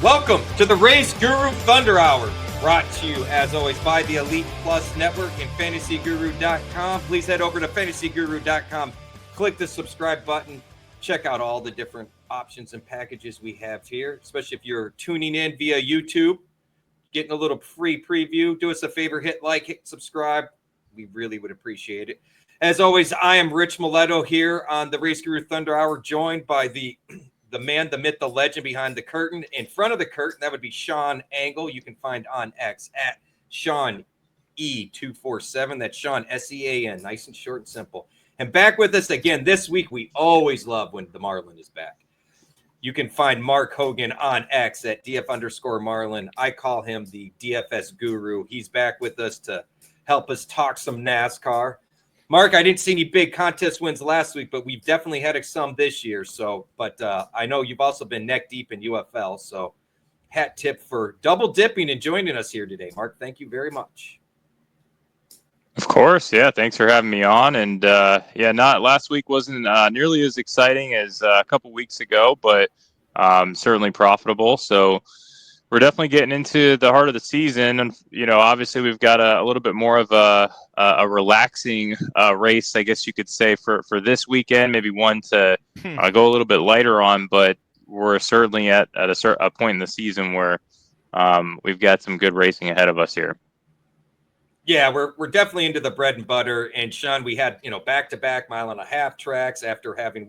Welcome to the RaceGuru Thunder Hour, brought to you, as always, by the Elite Plus Network and FantasyGuru.com. Please head over to FantasyGuru.com, click the subscribe button, check out all the different options and packages we have here, especially if you're tuning in via YouTube, getting a little free preview. Do us a favor, hit like, hit subscribe. We really would appreciate it. As always, I am Rich Maletto here on the RaceGuru Thunder Hour, joined by the man, the myth, the legend behind the curtain. In front of the curtain, that would be Sean Engel. You can find on X at Sean E247. That's Sean S-E-A-N. Nice and short and simple. And back with us again this week. We always love when the Marlin is back. You can find Mark Hogan on X at DF_Marlin. I call him the DFS guru. He's back with us to help us talk some NASCAR. Mark, I didn't see any big contest wins last week, but we've definitely had some this year. So, but I know you've also been neck deep in UFL. So, hat tip for double dipping and joining us here today, Mark. Thank you very much. Of course, yeah. Thanks for having me on. And not last week wasn't nearly as exciting as a couple weeks ago, but certainly profitable. So we're definitely getting into the heart of the season, and obviously we've got a little bit more of a relaxing race, I guess you could say, for this weekend. Maybe one to go a little bit lighter on, but we're certainly at a point in the season where we've got some good racing ahead of us here. Yeah, we're definitely into the bread and butter. And Sean, we had back-to-back mile-and-a-half tracks after having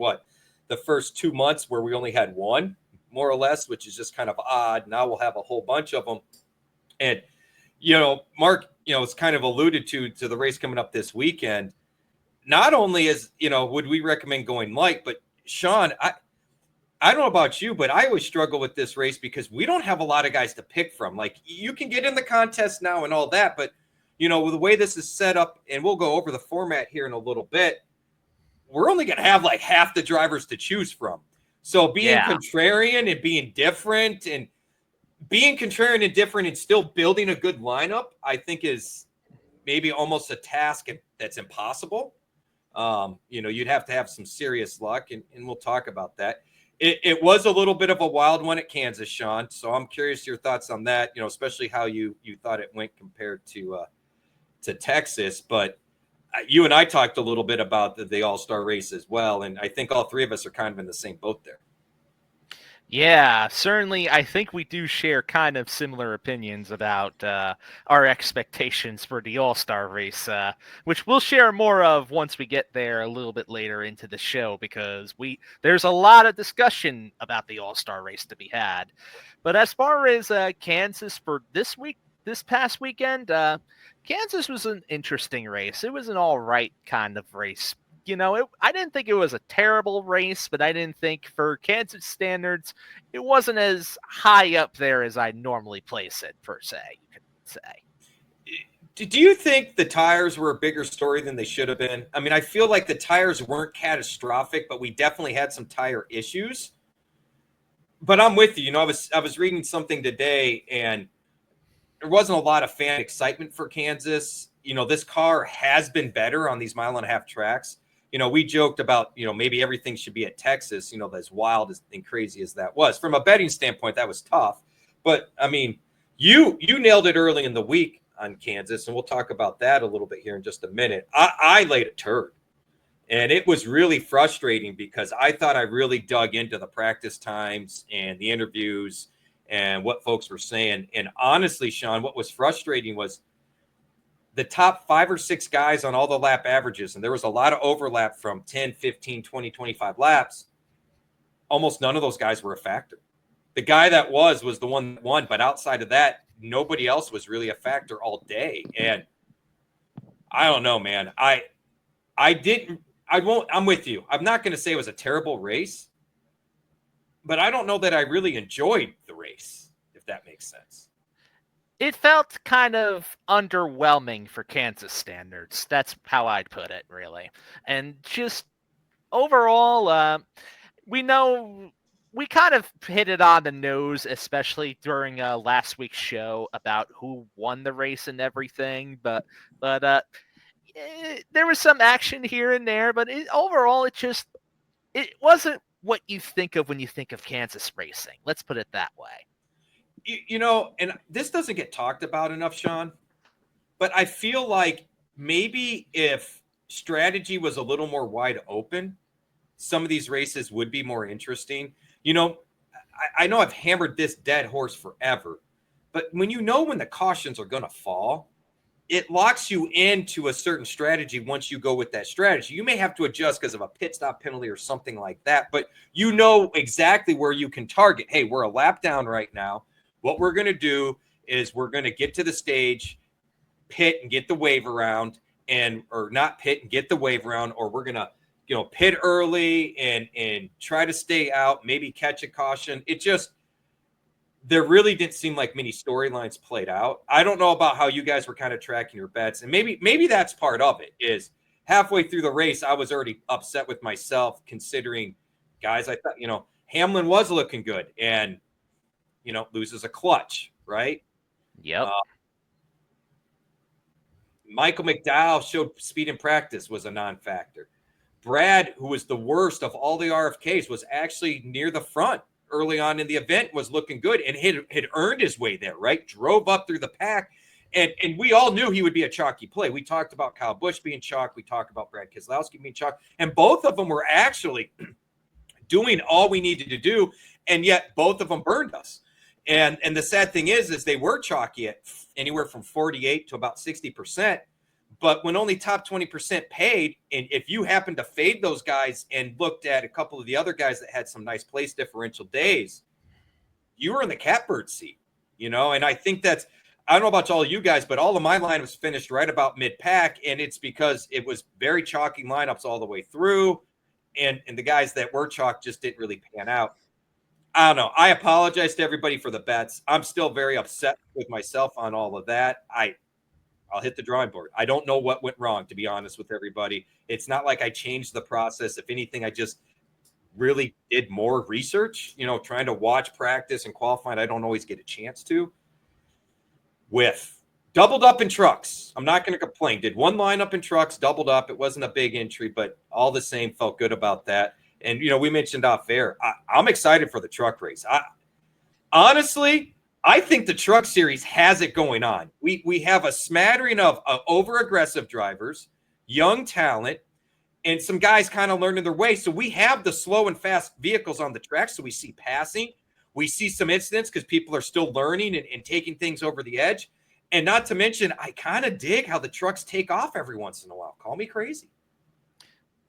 the first 2 months where we only had one, more or less, which is just kind of odd. Now we'll have a whole bunch of them. And, Mark, it's kind of alluded to the race coming up this weekend. Not only would we recommend going light, but Sean, I don't know about you, but I always struggle with this race because we don't have a lot of guys to pick from. Like, you can get in the contest now and all that, but, with the way this is set up, and we'll go over the format here in a little bit, we're only going to have like half the drivers to choose from. So being contrarian and being different and still building a good lineup, I think is maybe almost a task that's impossible. You'd have to have some serious luck, and we'll talk about that. It was a little bit of a wild one at Kansas, Sean. So I'm curious your thoughts on that, especially how you thought it went compared to Texas. But you and I talked a little bit about the All-Star race as well, and I think all three of us are kind of in the same boat there. Yeah, certainly. I think we do share kind of similar opinions about our expectations for the All-Star race, which we'll share more of once we get there a little bit later into the show, because there's a lot of discussion about the All-Star race to be had. But as far as Kansas for this past weekend, Kansas was an interesting race. It was an all right kind of race. I didn't think it was a terrible race, but I didn't think, for Kansas standards, it wasn't as high up there as I normally place it, per se, you could say. Do you think the tires were a bigger story than they should have been? I mean, I feel like the tires weren't catastrophic, but we definitely had some tire issues. But I'm with you. I was reading something today, and there wasn't a lot of fan excitement for Kansas. This car has been better on these mile-and-a-half tracks. We joked about, maybe everything should be at Texas, as wild and crazy as that was. From a betting standpoint, that was tough. But, I mean, you nailed it early in the week on Kansas, and we'll talk about that a little bit here in just a minute. I laid a turd, and it was really frustrating because I thought I really dug into the practice times and the interviews and what folks were saying. And honestly, Sean, what was frustrating was the top 5 or 6 guys on all the lap averages, and there was a lot of overlap from 10, 15, 20, 25 laps. Almost none of those guys were a factor. The guy that was the one that won, but outside of that, nobody else was really a factor all day. And I don't know, man. I'm with you. I'm not going to say it was a terrible race, but I don't know that I really enjoyed the race, if that makes sense. It felt kind of underwhelming for Kansas standards. That's how I'd put it, really. And just overall, we know we kind of hit it on the nose, especially during last week's show about who won the race and everything. But there was some action here and there. But overall, it wasn't what you think of when you think of Kansas racing. Let's put it that way. You know, and this doesn't get talked about enough, Sean, but I feel like maybe if strategy was a little more wide open, some of these races would be more interesting. You know, I know I've hammered this dead horse forever, but when you know when the cautions are going to fall, it locks you into a certain strategy once you go with that strategy. You may have to adjust because of a pit stop penalty or something like that, but you know exactly where you can target. Hey, we're a lap down right now. What we're going to do is we're going to get to the stage, pit and get the wave around, or not pit and get the wave around, or we're going to, pit early and try to stay out, maybe catch a caution. There really didn't seem like many storylines played out. I don't know about how you guys were kind of tracking your bets, and maybe that's part of it. Is halfway through the race, I was already upset with myself, considering guys I thought, Hamlin was looking good, and loses a clutch, right? Yep. Michael McDowell showed speed in practice was a non-factor. Brad, who was the worst of all the RFKs, was actually near the front early on in the event, was looking good and had earned his way there, right? Drove up through the pack. And we all knew he would be a chalky play. We talked about Kyle Busch being chalk. We talked about Brad Keselowski being chalk. And both of them were actually doing all we needed to do. And yet both of them burned us. And the sad thing is they were chalky at anywhere from 48 to about 60%. But when only top 20% paid, and if you happen to fade those guys and looked at a couple of the other guys that had some nice place differential days, you were in the catbird seat, and I think I don't know about all you guys, but all of my line was finished right about mid-pack, and it's because it was very chalky lineups all the way through, and the guys that were chalk just didn't really pan out. I don't know. I apologize to everybody for the bets. I'm still very upset with myself on all of that. I'll hit the drawing board. I don't know what went wrong, to be honest with everybody. It's not like I changed the process. If anything, I just really did more research, trying to watch practice and qualifying. I don't always get a chance to. With doubled up in trucks, I'm not going to complain. Did one lineup in trucks, doubled up. It wasn't a big entry, but all the same, felt good about that. And, we mentioned off air, I'm excited for the truck race. Honestly, I think the truck series has it going on. We have a smattering of over-aggressive drivers, young talent, and some guys kind of learning their way. So we have the slow and fast vehicles on the track. So we see passing. We see some incidents because people are still learning and taking things over the edge. And not to mention, I kind of dig how the trucks take off every once in a while. Call me crazy.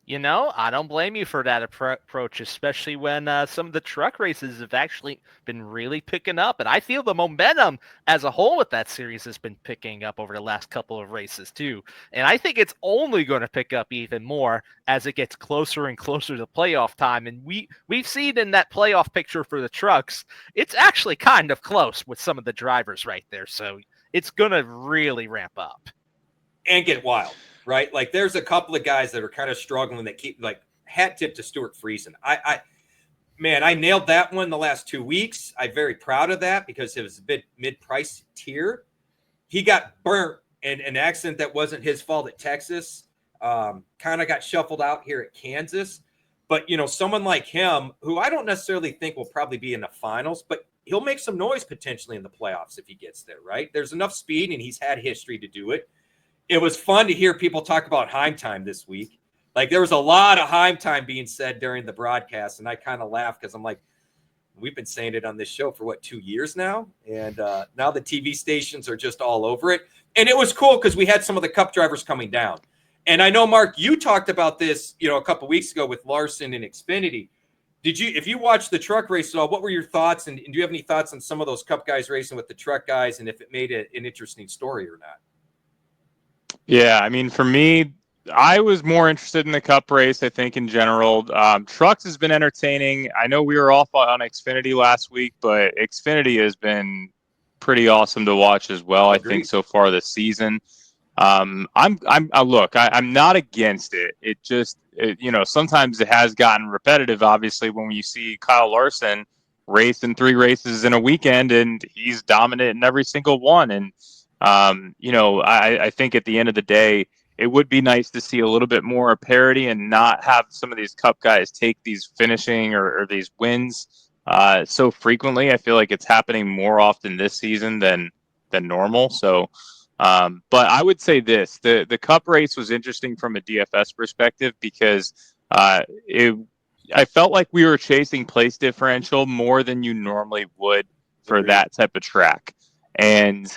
I don't blame you for that approach, especially when some of the truck races have actually been really picking up. And I feel the momentum as a whole with that series has been picking up over the last couple of races, too. And I think it's only going to pick up even more as it gets closer and closer to playoff time. And we've seen in that playoff picture for the trucks, it's actually kind of close with some of the drivers right there. So it's going to really ramp up. And get wild. Right? Like there's a couple of guys that are kind of struggling that keep hat tip to Stuart Friesen. I nailed that one the last 2 weeks. I'm very proud of that because it was a bit mid-price tier. He got burnt in an accident that wasn't his fault at Texas. Kind of got shuffled out here at Kansas. But, someone like him, who I don't necessarily think will probably be in the finals, but he'll make some noise potentially in the playoffs if he gets there, right? There's enough speed and he's had history to do it. It was fun to hear people talk about Heim time this week. Like there was a lot of Heim time being said during the broadcast. And I kind of laughed because I'm like, we've been saying it on this show for 2 years now. And now the TV stations are just all over it. And it was cool because we had some of the Cup drivers coming down. And I know, Mark, you talked about this, a couple weeks ago with Larson and Xfinity. If you watched the truck race at all, what were your thoughts? And do you have any thoughts on some of those Cup guys racing with the truck guys and if it made it an interesting story or not? Yeah, I mean, for me, I was more interested in the Cup race, I think, in general. Trucks has been entertaining. I know we were off on Xfinity last week, but Xfinity has been pretty awesome to watch as well, I think, so far this season. I'm not against it. It just, sometimes it has gotten repetitive, obviously, when you see Kyle Larson race in 3 races in a weekend, and he's dominant in every single one. And I think at the end of the day, it would be nice to see a little bit more parity and not have some of these Cup guys take these finishing or these wins so frequently. I feel like it's happening more often this season than normal. So, but I would say this: the Cup race was interesting from a DFS perspective because I felt like we were chasing place differential more than you normally would for Agreed. that type of track, and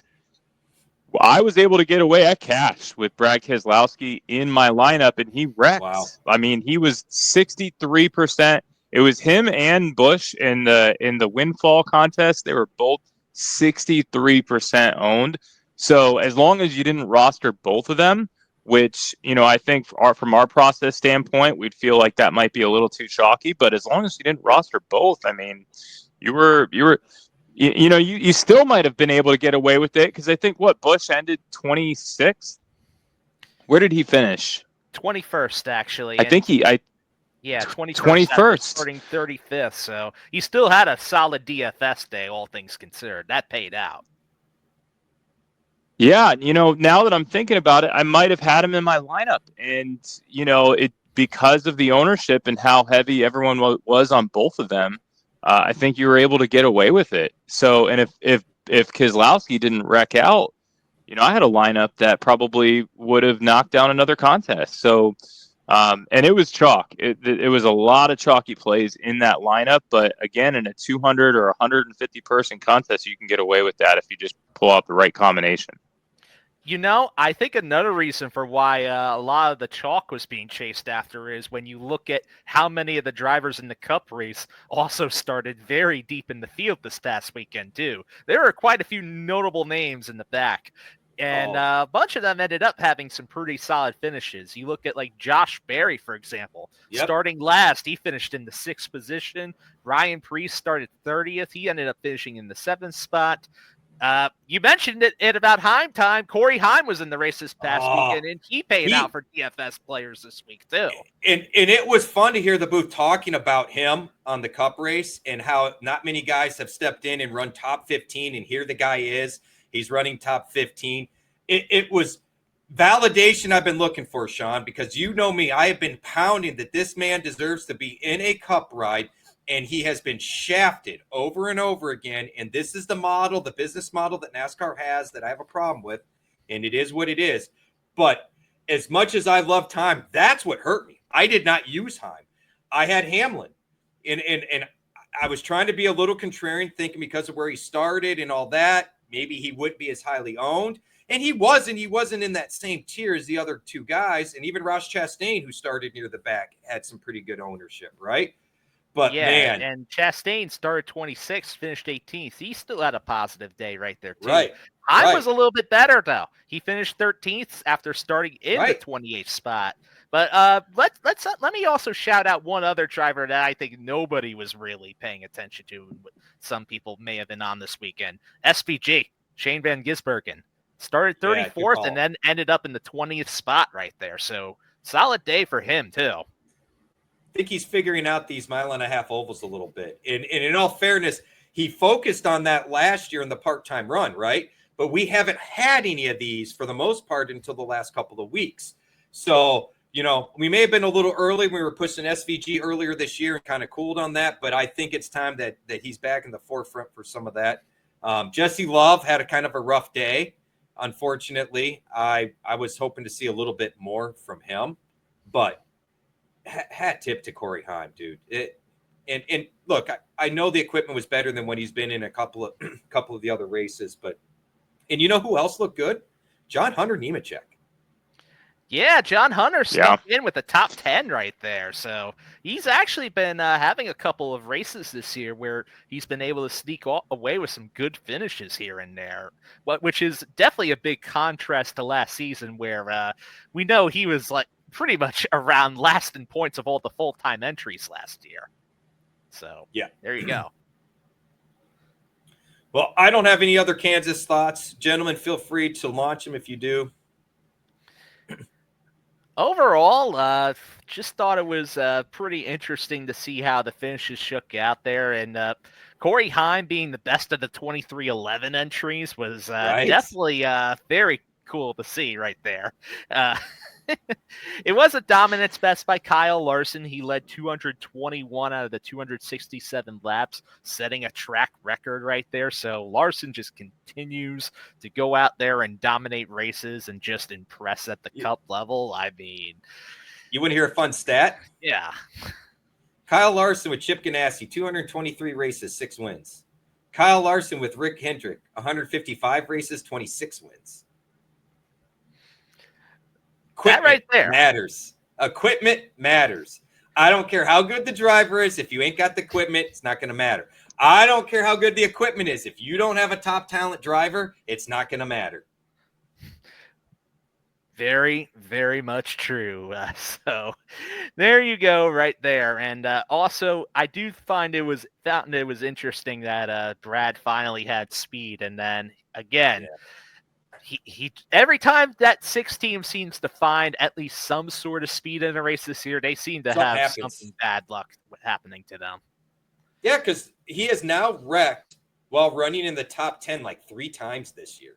I was able to get away at cash with Brad Keselowski in my lineup, and he wrecked. Wow. I mean, he was 63%. It was him and Busch in the windfall contest. They were both 63% owned. So as long as you didn't roster both of them, which, I think from our process standpoint, we'd feel like that might be a little too chalky. But as long as you didn't roster both, I mean, you were you still might have been able to get away with it because I think Busch ended 26th. Where did he finish? 21st, actually. I think 21st. Starting 35th. So he still had a solid DFS day, all things considered. That paid out. Yeah, now that I'm thinking about it, I might have had him in my lineup, and it because of the ownership and how heavy everyone was on both of them. I think you were able to get away with it. So, and if Keselowski didn't wreck out, I had a lineup that probably would have knocked down another contest. So, and it was chalk. It was a lot of chalky plays in that lineup. But again, in a 200 or 150 person contest, you can get away with that if you just pull out the right combination. I think another reason for why a lot of the chalk was being chased after is when you look at how many of the drivers in the Cup race also started very deep in the field this past weekend, too. There were quite a few notable names in the back, and a bunch of them ended up having some pretty solid finishes. You look at, like, Josh Berry, for example. Yep. Starting last, he finished in the 6th position. Ryan Preece started 30th. He ended up finishing in the 7th spot. You mentioned it at about Heim time. Corey Heim was in the race this past weekend, and he paid out for DFS players this week, too. And it was fun to hear the booth talking about him on the Cup race and how not many guys have stepped in and run top 15, and here the guy is. He's running top 15. It was validation I've been looking for, Sean, because you know me. I have been pounding that this man deserves to be in a Cup ride. And he has been shafted over and over again. And this is the model, the business model that NASCAR has that I have a problem with. And it is what it is. But as much as I love Heim, that's what hurt me. I did not use Heim. I had Hamlin. And I was trying to be a little contrarian, thinking because of where he started and all that, maybe he wouldn't be as highly owned. And he wasn't. He wasn't in that same tier as the other two guys. And even Ross Chastain, who started near the back, had some pretty good ownership, right? But man, and Chastain started 26th, finished 18th. He still had a positive day right there, too. Right. I was a little bit better, though. He finished 13th after starting in the 28th spot. But let me also shout out one other driver that I think nobody was really paying attention to. Some people may have been on this weekend. SVG, Shane Van Gisbergen. Started 34th and then ended up in the 20th spot right there. So solid day for him, too. I think he's figuring out these 1.5-mile ovals a little bit. And in all fairness, he focused on that last year in the part-time run, right? But we haven't had any of these for the most part until the last couple of weeks. So, we may have been a little early when we were pushing SVG earlier this year and kind of cooled on that. But I think it's time that he's back in the forefront for some of that. Jesse Love had a kind of a rough day. Unfortunately, I was hoping to see a little bit more from him. But hat tip to Corey Heim, dude. And look, I know the equipment was better than when he's been in a couple of the other races, but you know who else looked good? John Hunter Nemechek. Yeah, John Hunter snuck in with the top 10 right there. So he's actually been having a couple of races this year where he's been able to sneak away with some good finishes here and there, which is definitely a big contrast to last season where we know he was like pretty much around last in points of all the full-time entries last year. So there you go. Well, I don't have any other Kansas thoughts. Gentlemen, feel free to launch them if you do. Overall, just thought it was pretty interesting to see how the finishes shook out there. And Corey Heim being the best of the 23-11 entries was definitely very cool to see right there. It was a dominance best by Kyle Larson. He led 221 out of the 267 laps, setting a track record right there. So Larson just continues to go out there and dominate races and just impress at the Cup level. I mean, you want to hear a fun stat? Yeah. Kyle Larson with Chip Ganassi, 223 races, 6 wins. Kyle Larson with Rick Hendrick, 155 races, 26 wins. Equipment that right there matters. Equipment matters. I don't care how good the driver is. If you ain't got the equipment, it's not going to matter. I don't care how good the equipment is. If you don't have a top talent driver, it's not going to matter. Very, very much true. So there you go right there. And also, I do find it was interesting that Brad finally had speed. And then again, he every time that 6 team seems to find at least some sort of speed in a race this year, they seem to have something bad luck happening to them. Yeah, because he has now wrecked while running in the top 10 like 3 times this year.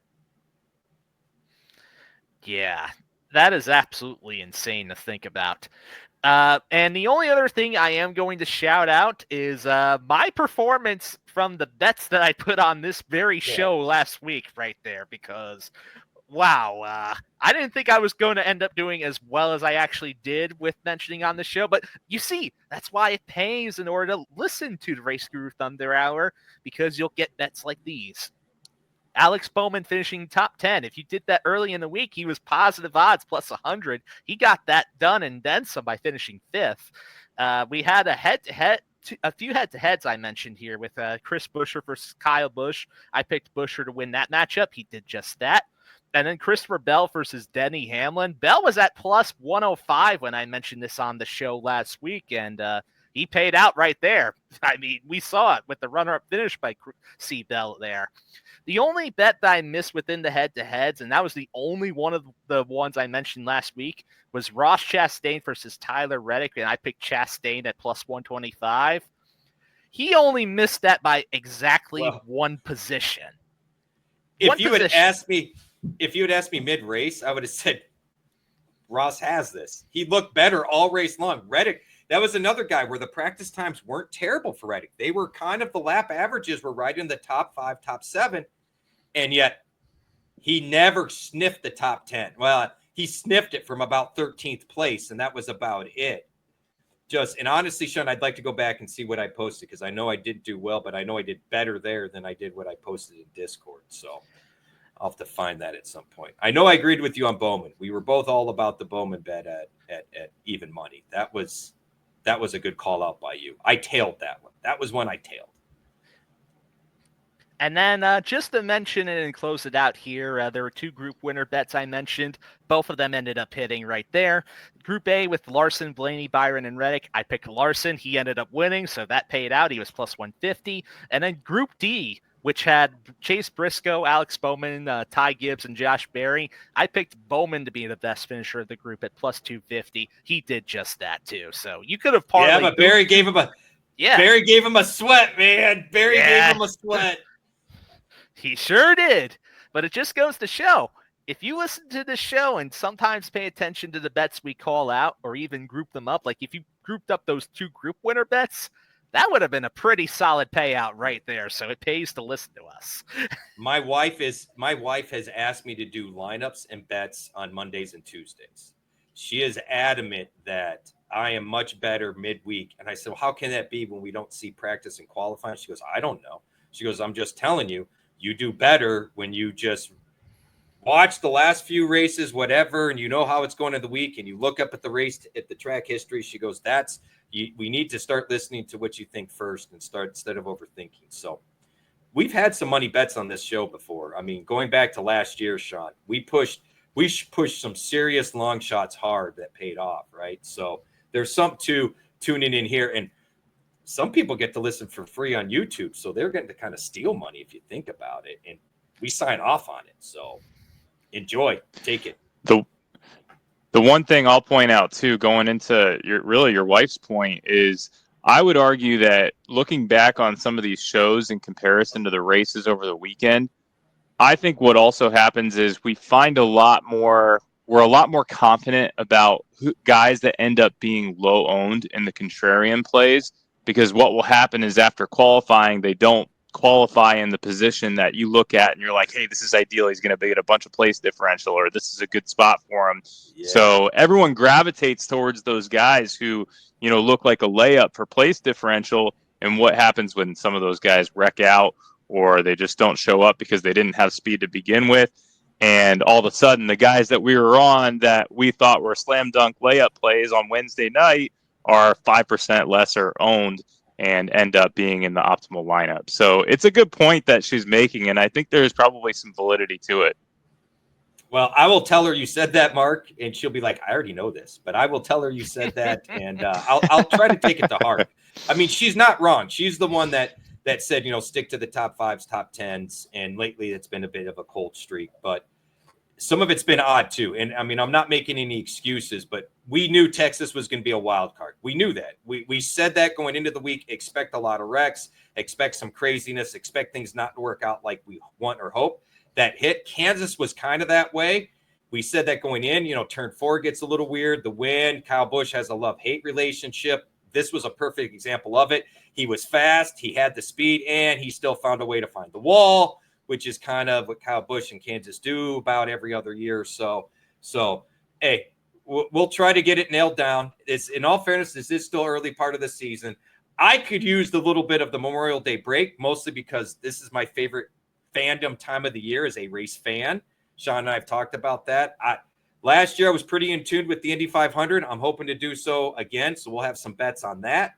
Yeah, that is absolutely insane to think about. And the only other thing I am going to shout out is my performance from the bets that I put on this very show last week right there, because, wow, I didn't think I was going to end up doing as well as I actually did with mentioning on the show. But you see, that's why it pays in order to listen to the RaceGuru Thunder Hour, because you'll get bets like these. Alex Bowman finishing top 10. If you did that early in the week, he was positive odds plus 100. He got that done and then some by finishing 5th. We had a few head-to-heads I mentioned here with Chris Buescher versus Kyle Busch. I picked Buescher to win that matchup. He did just that. And then Christopher Bell versus Denny Hamlin. Bell was at plus 105 when I mentioned this on the show last week, and he paid out right there. I mean, we saw it with the runner-up finish by C. Bell there. The only bet that I missed within the head-to-heads, and that was the only one of the ones I mentioned last week, was Ross Chastain versus Tyler Reddick, and I picked Chastain at plus 125. He only missed that by exactly one position. If you had asked me mid-race, I would have said Ross has this. He looked better all race long. Reddick, that was another guy where the practice times weren't terrible for Reddick. They were kind of, the lap averages were right in the top 5, top 7, and yet he never sniffed the top 10. Well, he sniffed it from about 13th place, and that was about it. And honestly, Sean, I'd like to go back and see what I posted, because I know I did do well, but I know I did better there than I did what I posted in Discord. So I'll have to find that at some point. I know I agreed with you on Bowman. We were both all about the Bowman bet at even money. That was a good call out by you. I tailed that one. That was one I tailed. And then just to mention it and close it out here, there were 2 group winner bets I mentioned. Both of them ended up hitting right there. Group A with Larson, Blaney, Byron, and Reddick. I picked Larson. He ended up winning, so that paid out. He was plus 150. And then Group D, which had Chase Briscoe, Alex Bowman, Ty Gibbs, and Josh Berry. I picked Bowman to be the best finisher of the group at plus 250. He did just that too. So you could have parlayed. Yeah, but Barry gave him a sweat, man. Barry gave him a sweat. He sure did. But it just goes to show, if you listen to the show and sometimes pay attention to the bets we call out, or even group them up, like if you grouped up those 2 group winner bets, that would have been a pretty solid payout right there. So it pays to listen to us. My wife has asked me to do lineups and bets on Mondays and Tuesdays. She is adamant that I am much better midweek. And I said, well, how can that be when we don't see practice and qualifying? She goes, I don't know. She goes, I'm just telling you, you do better when you just watch the last few races, whatever, and you know how it's going in the week, and you look up at the race, at the track history. She goes, we need to start listening to what you think first and start instead of overthinking. So we've had some money bets on this show before. I mean, going back to last year, Sean, we pushed some serious long shots hard that paid off, right? So there's some to tuning in here, and some people get to listen for free on YouTube, so they're getting to kind of steal money if you think about it, and we sign off on it. So enjoy, take it. The one thing I'll point out too, going into your wife's point, is I would argue that looking back on some of these shows in comparison to the races over the weekend, I think what also happens is we find a lot more we're a lot more confident about guys that end up being low owned in the contrarian plays, because what will happen is after qualifying, they don't qualify in the position that you look at and you're like, hey, this is ideal. He's going to be at a bunch of place differential, or this is a good spot for him. Yeah. So everyone gravitates towards those guys who, look like a layup for place differential. And what happens when some of those guys wreck out, or they just don't show up because they didn't have speed to begin with? And all of a sudden, the guys that we were on that we thought were slam dunk layup plays on Wednesday night are 5% lesser owned and end up being in the optimal lineup. So it's a good point that she's making, and I think there's probably some validity to it. Well, I will tell her you said that, Mark, and she'll be like, I already know this, but I will tell her you said that, and I'll try to take it to heart. I mean, she's not wrong. She's the one that said, stick to the top fives, top tens, and lately it's been a bit of a cold streak, but some of it's been odd too. And I mean, I'm not making any excuses, but we knew Texas was going to be a wild card. We knew that. We said that going into the week. Expect a lot of wrecks, expect some craziness, expect things not to work out like we want or hope. That hit. Kansas was kind of that way. We said that going in, turn 4 gets a little weird. The win, Kyle Busch has a love-hate relationship. This was a perfect example of it. He was fast, he had the speed, and he still found a way to find the wall, which is kind of what Kyle Busch and Kansas do about every other year. So hey, we'll try to get it nailed down. In all fairness, this is still early part of the season. I could use the little bit of the Memorial Day break, mostly because this is my favorite fandom time of the year as a race fan. Sean and I have talked about that. Last year, I was pretty in tune with the Indy 500. I'm hoping to do so again, so we'll have some bets on that.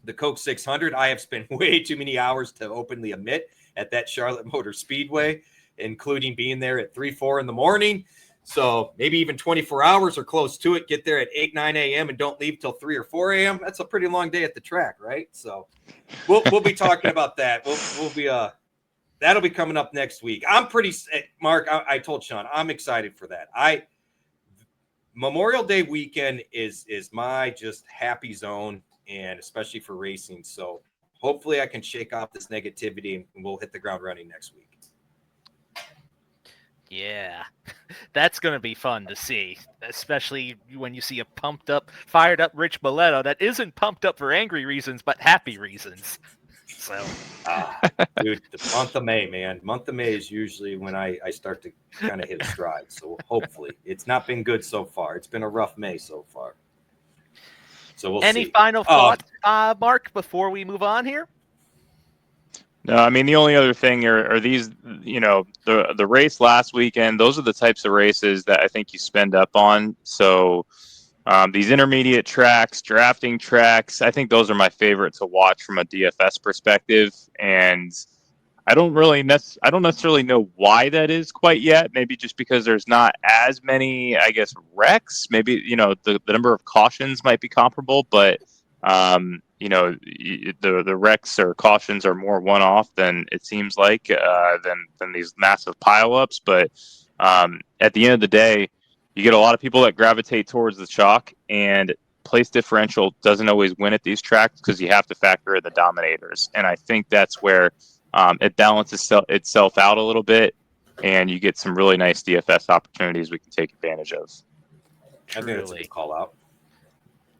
The Coke 600, I have spent way too many hours to openly admit at that Charlotte Motor Speedway, including being there at 3-4 in the morning. So maybe even 24 hours or close to it. Get there at 8-9 a.m. and don't leave till 3 or 4 a.m. That's a pretty long day at the track, right? So we'll be talking about that. We'll be that'll be coming up next week. I'm pretty, Mark, I told Sean, I'm excited for that. Memorial Day weekend is my just happy zone, and especially for racing. So hopefully I can shake off this negativity and we'll hit the ground running next week. Yeah, that's going to be fun to see, especially when you see a pumped up, fired up Rich Maletto that isn't pumped up for angry reasons, but happy reasons. So, dude, the month of May, man. Month of May is usually when I start to kind of hit a stride. So hopefully it's not been good so far. It's been a rough May so far. So we'll see. Any final thoughts, Mark, before we move on here? No, I mean, the only other thing are these, the race last weekend. Those are the types of races that I think you spend up on. So these intermediate tracks, drafting tracks, I think those are my favorite to watch from a DFS perspective. And I don't necessarily know why that is quite yet. Maybe just because there's not as many, I guess, wrecks. Maybe, the number of cautions might be comparable, but the wrecks or cautions are more one-off than it seems like than these massive pileups. But at the end of the day, you get a lot of people that gravitate towards the chalk, and place differential doesn't always win at these tracks because you have to factor in the dominators. And I think that's where it balances itself out a little bit, and you get some really nice DFS opportunities we can take advantage of. I think that's a good call out.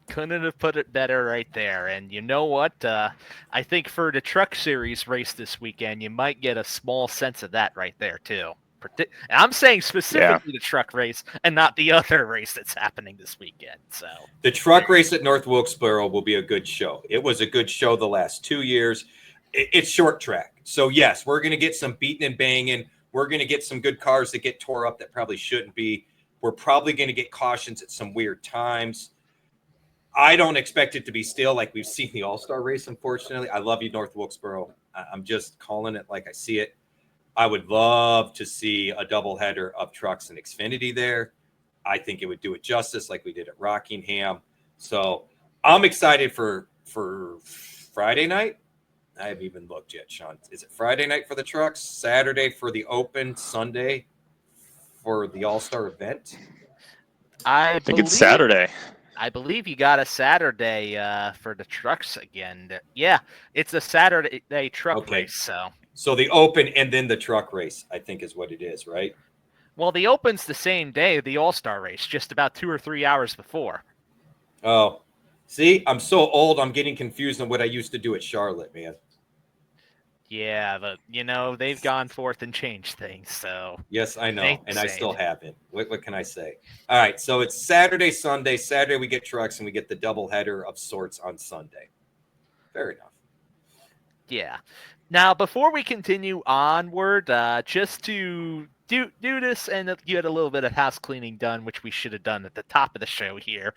Couldn't have put it better right there. And you know what? I think for the Truck Series race this weekend, you might get a small sense of that right there, too. And I'm saying specifically the truck race and not the other race that's happening this weekend. So the truck race at North Wilkesboro will be a good show. It was a good show the last 2 years. It's short track. So, yes, we're going to get some beating and banging. We're going to get some good cars that get tore up that probably shouldn't be. We're probably going to get cautions at some weird times. I don't expect it to be still like we've seen the All-Star race, unfortunately. I love you, North Wilkesboro. I'm just calling it like I see it. I would love to see a doubleheader of trucks and Xfinity there. I think it would do it justice like we did at Rockingham. So I'm excited for Friday night. I haven't even looked yet, Sean. Is it Friday night for the trucks, Saturday for the Open, Sunday for the All-Star event? I think it's Saturday. I believe you got a Saturday for the trucks again. Yeah, it's a Saturday truck race. So the Open and then the truck race, I think, is what it is, right? Well, the Open's the same day of the All-Star race, just about 2 or 3 hours before. Oh, see, I'm so old. I'm getting confused on what I used to do at Charlotte, man. Yeah, but they've gone forth and changed things. So Yes, I know, ain't and I still insane. haven't. What can I say? All right, so it's Saturday, Sunday. Saturday we get trucks, and we get the doubleheader of sorts on Sunday. Fair enough. Yeah. Now, before we continue onward, just to do this, and you had a little bit of house cleaning done, which we should have done at the top of the show here.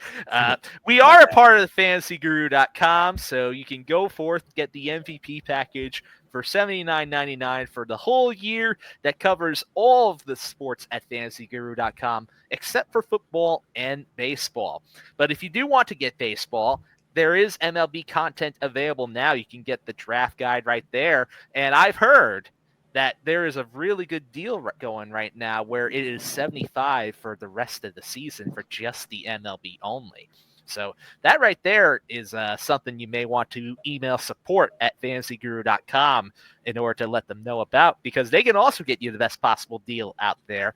We are a part of the FantasyGuru.com, so you can go forth, get the MVP package for $79.99 for the whole year. That covers all of the sports at FantasyGuru.com, except for football and baseball. But if you do want to get baseball, there is MLB content available now. You can get the draft guide right there. And I've heard that there is a really good deal going right now where it is $75 for the rest of the season for just the MLB only. So that right there is something you may want to email support at fantasyguru.com in order to let them know about, because they can also get you the best possible deal out there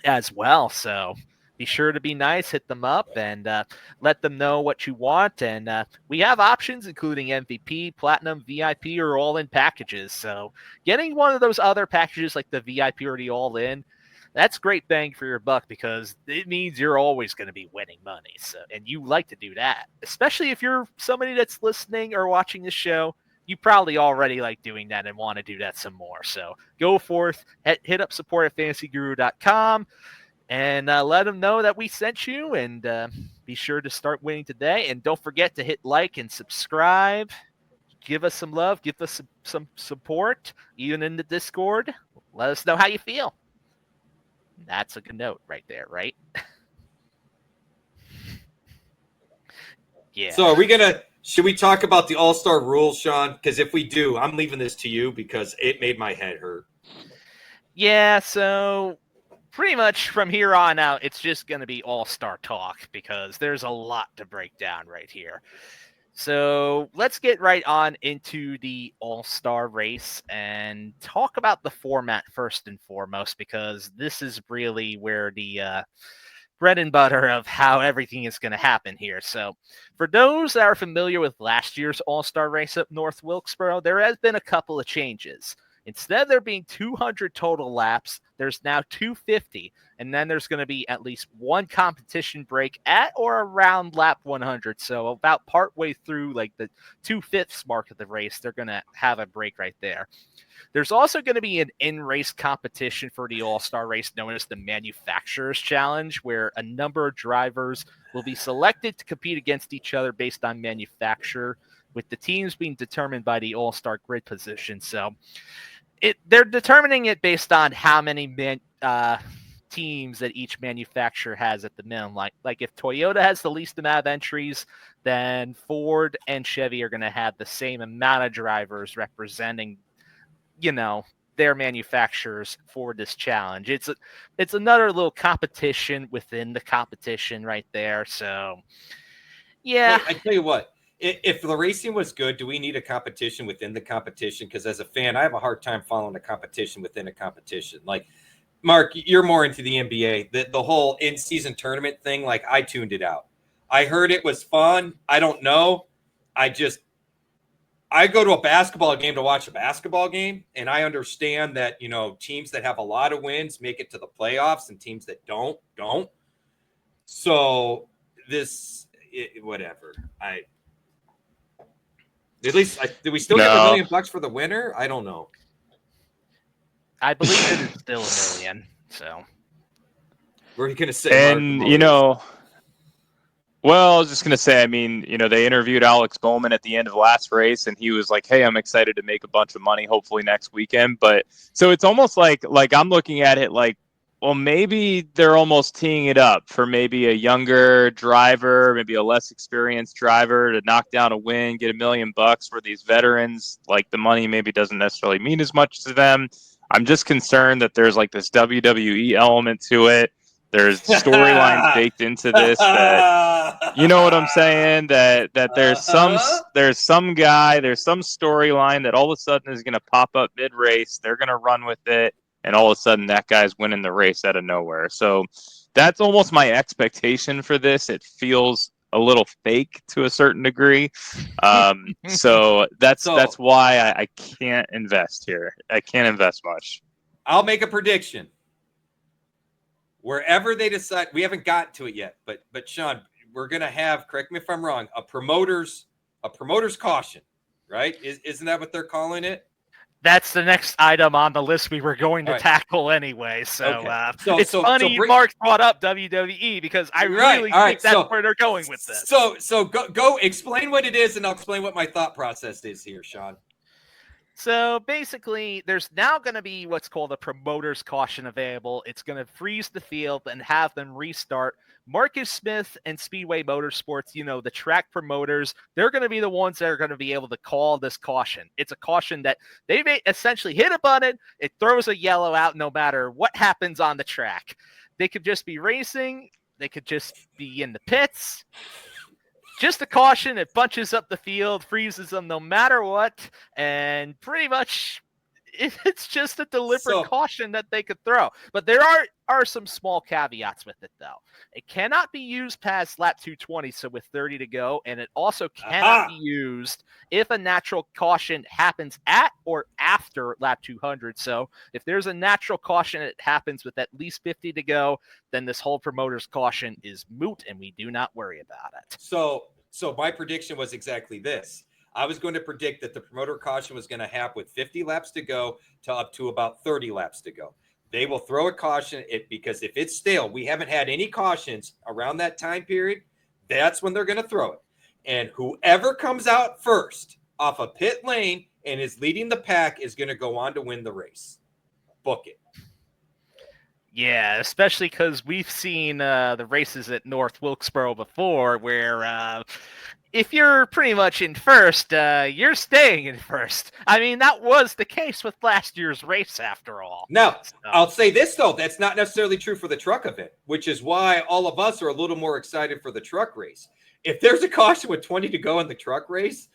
as well. So be sure to be nice, hit them up, and let them know what you want. And we have options including MVP, Platinum, VIP, or all-in packages. So getting one of those other packages like the VIP or the all-in, that's great bang for your buck, because it means you're always going to be winning money. So, and you like to do that, especially if you're somebody that's listening or watching the show. You probably already like doing that and want to do that some more. So go forth, hit up support at fantasyguru.com, and let them know that we sent you, and be sure to start winning today. And don't forget to hit like and subscribe. Give us some love. Give us some support, even in the Discord. Let us know how you feel. That's a good note right there, right? Yeah. So should we talk about the All-Star rules, Sean? Because if we do, I'm leaving this to you because it made my head hurt. Yeah, so pretty much from here on out, it's just going to be All-Star talk, because there's a lot to break down right here. So let's get right on into the All-Star race and talk about the format first and foremost, because this is really where the bread and butter of how everything is going to happen here. So for those that are familiar with last year's All-Star race up North Wilkesboro, there has been a couple of changes. Instead of there being 200 total laps, there's now 250, and then there's going to be at least one competition break at or around lap 100. So about partway through, like the 2/5 mark of the race, they're going to have a break right there. There's also going to be an in-race competition for the All-Star race known as the Manufacturers Challenge, where a number of drivers will be selected to compete against each other based on manufacturer, with the teams being determined by the All-Star grid position. So they're determining it based on how many teams that each manufacturer has at the minimum. Like if Toyota has the least amount of entries, then Ford and Chevy are going to have the same amount of drivers representing, their manufacturers for this challenge. It's another little competition within the competition right there. So, yeah. Look, I tell you what, if the racing was good, do we need a competition within the competition? Because as a fan, I have a hard time following a competition within a competition. Like, Mark, you're more into the NBA. The whole in-season tournament thing, like, I tuned it out. I heard it was fun. I don't know. I go to a basketball game to watch a basketball game, and I understand that, teams that have a lot of wins make it to the playoffs and teams that don't. So whatever. Do we still get $1 million for the winner? I don't know. I believe it is still $1 million. So, what are you going to say, and Mark? Well, I was just going to say, I mean, they interviewed Alex Bowman at the end of the last race, and he was like, hey, I'm excited to make a bunch of money, hopefully next weekend. But so it's almost like I'm looking at it like, well, maybe they're almost teeing it up for maybe a younger driver, maybe a less experienced driver to knock down a win, get $1 million for these veterans. Like, the money maybe doesn't necessarily mean as much to them. I'm just concerned that there's like this WWE element to it. There's storylines baked into this that, you know what I'm saying? That there's some guy, there's some storyline that all of a sudden is going to pop up mid-race. They're going to run with it. and all of a sudden that guy's winning the race out of nowhere. So that's almost my expectation for this. It feels a little fake to a certain degree. So that's why I can't invest here. I can't invest much. I'll make a prediction. Wherever they decide, we haven't gotten to it yet, but Sean, we're going to have, correct me if I'm wrong, a promoter's caution, right? Isn't that what they're calling it? That's the next item on the list we were going to tackle anyway. So, okay. It's funny Mark brought up WWE because I really think that's where they're going with this. So go explain what it is, and I'll explain what my thought process is here, Sean. So basically, there's now going to be what's called a promoter's caution available. It's going to freeze the field and have them restart. Marcus Smith and Speedway Motorsports, the track promoters, they're going to be the ones that are going to be able to call this caution. It's a caution that they may essentially hit a button, it throws a yellow out no matter what happens on the track. They could just be racing. They could just be in the pits. Just a caution, it bunches up the field, freezes them no matter what, and pretty much it's just a deliberate caution that they could throw. But there are some small caveats with it, though. It cannot be used past lap 220, so with 30 to go, and it also cannot be used if a natural caution happens at or after lap 200. So if there's a natural caution that happens with at least 50 to go, then this whole promoter's caution is moot, and we do not worry about it. So my prediction was exactly this. I was going to predict that the promoter caution was going to happen with 50 laps to go to up to about 30 laps to go. They will throw a caution because if it's stale, we haven't had any cautions around that time period. That's when they're going to throw it. And whoever comes out first off a pit lane and is leading the pack is going to go on to win the race. Book it. Yeah, especially because we've seen the races at North Wilkesboro before where if you're pretty much in first, you're staying in first. I mean, that was the case with last year's race after all. Now, I'll say this, though. That's not necessarily true for the truck event, which is why all of us are a little more excited for the truck race. If there's a caution with 20 to go in the truck race,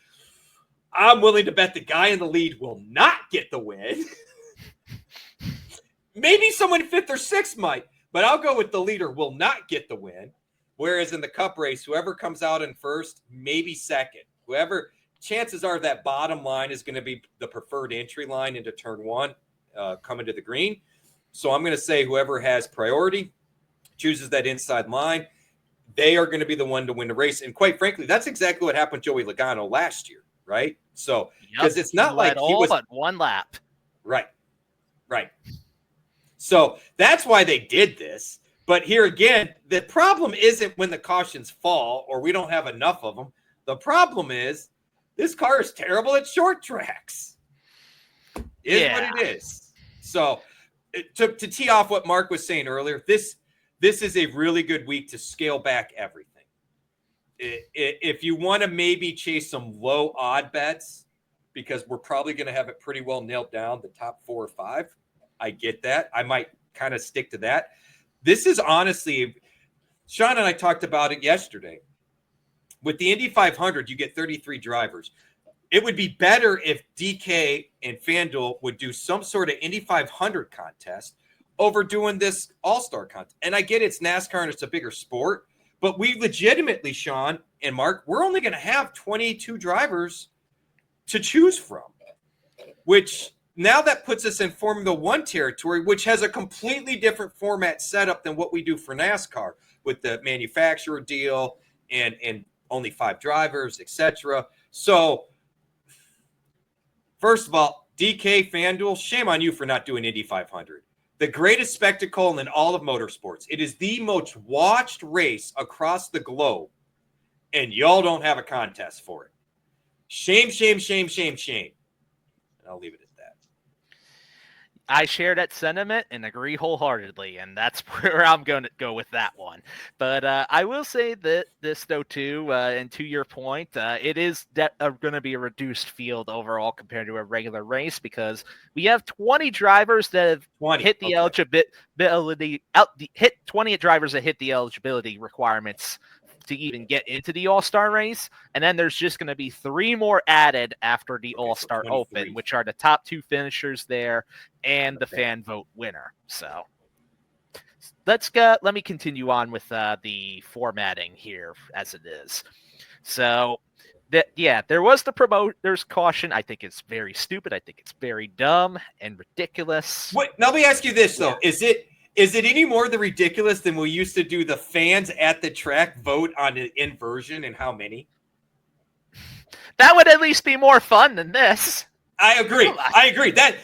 I'm willing to bet the guy in the lead will not get the win. Maybe someone fifth or sixth might, but I'll go with the leader will not get the win. Whereas in the cup race, whoever comes out in first, maybe second. Chances are that bottom line is going to be the preferred entry line into turn one, coming to the green. So I'm going to say whoever has priority chooses that inside line. They are going to be the one to win the race. And quite frankly, that's exactly what happened to Joey Logano last year, right? So because it's not like he was but one lap. Right. So that's why they did this. But here again, the problem isn't when the cautions fall or we don't have enough of them. The problem is this car is terrible at short tracks. What it is. So to tee off what Mark was saying earlier, this is a really good week to scale back everything. If you want to maybe chase some low odd bets, because we're probably going to have it pretty well nailed down, the top 4 or 5, I get that. I might kind of stick to that. This is honestly, Sean and I talked about it yesterday. With the Indy 500, you get 33 drivers. It would be better if DK and FanDuel would do some sort of Indy 500 contest over doing this All-Star contest. And I get it's NASCAR and it's a bigger sport, but we legitimately, Sean and Mark, we're only going to have 22 drivers to choose from, which now that puts us in Formula One territory, which has a completely different format setup than what we do for NASCAR with the manufacturer deal and only 5 drivers, etc. So, first of all, DK, FanDuel, shame on you for not doing Indy 500. The greatest spectacle in all of motorsports. It is the most watched race across the globe, and y'all don't have a contest for it. Shame, shame, shame, shame, shame. And I'll leave it at that. I share that sentiment and agree wholeheartedly, and that's where I'm going to go with that one. But I will say that this, though, too, and to your point, it is going to be a reduced field overall compared to a regular race because we have 20 drivers that have hit the eligibility, hit 20 drivers that hit the eligibility requirements to even get into the All-Star race. And then there's just going to be 3 more added after the All-Star Open, which are the top 2 finishers there and the fan vote winner. So let me continue on with the formatting here as it is. So there was the promoter's caution. I think it's very stupid. I think it's very dumb and ridiculous. Wait, now let me ask you this though. Is it any more ridiculous than we used to do the fans at the track vote on an inversion and how many? That would at least be more fun than this. I agree. That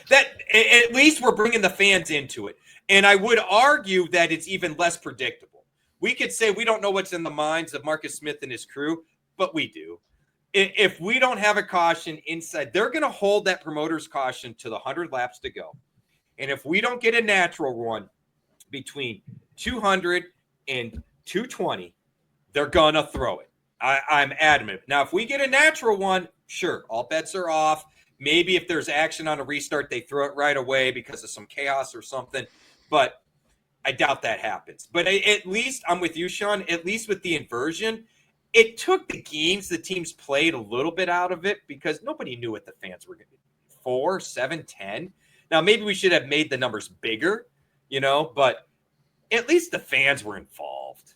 at least we're bringing the fans into it. And I would argue that it's even less predictable. We could say we don't know what's in the minds of Marcus Smith and his crew, but we do. If we don't have a caution inside, they're going to hold that promoter's caution to the 100 laps to go. And if we don't get a natural one between 200 and 220, they're going to throw it. I'm adamant. Now, if we get a natural one, sure, all bets are off. Maybe if there's action on a restart, they throw it right away because of some chaos or something. But I doubt that happens. But at least I'm with you, Sean, at least with the inversion, it took the games the teams played a little bit out of it because nobody knew what the fans were going to do. 4, 7, 10. Now, maybe we should have made the numbers bigger, but at least the fans were involved.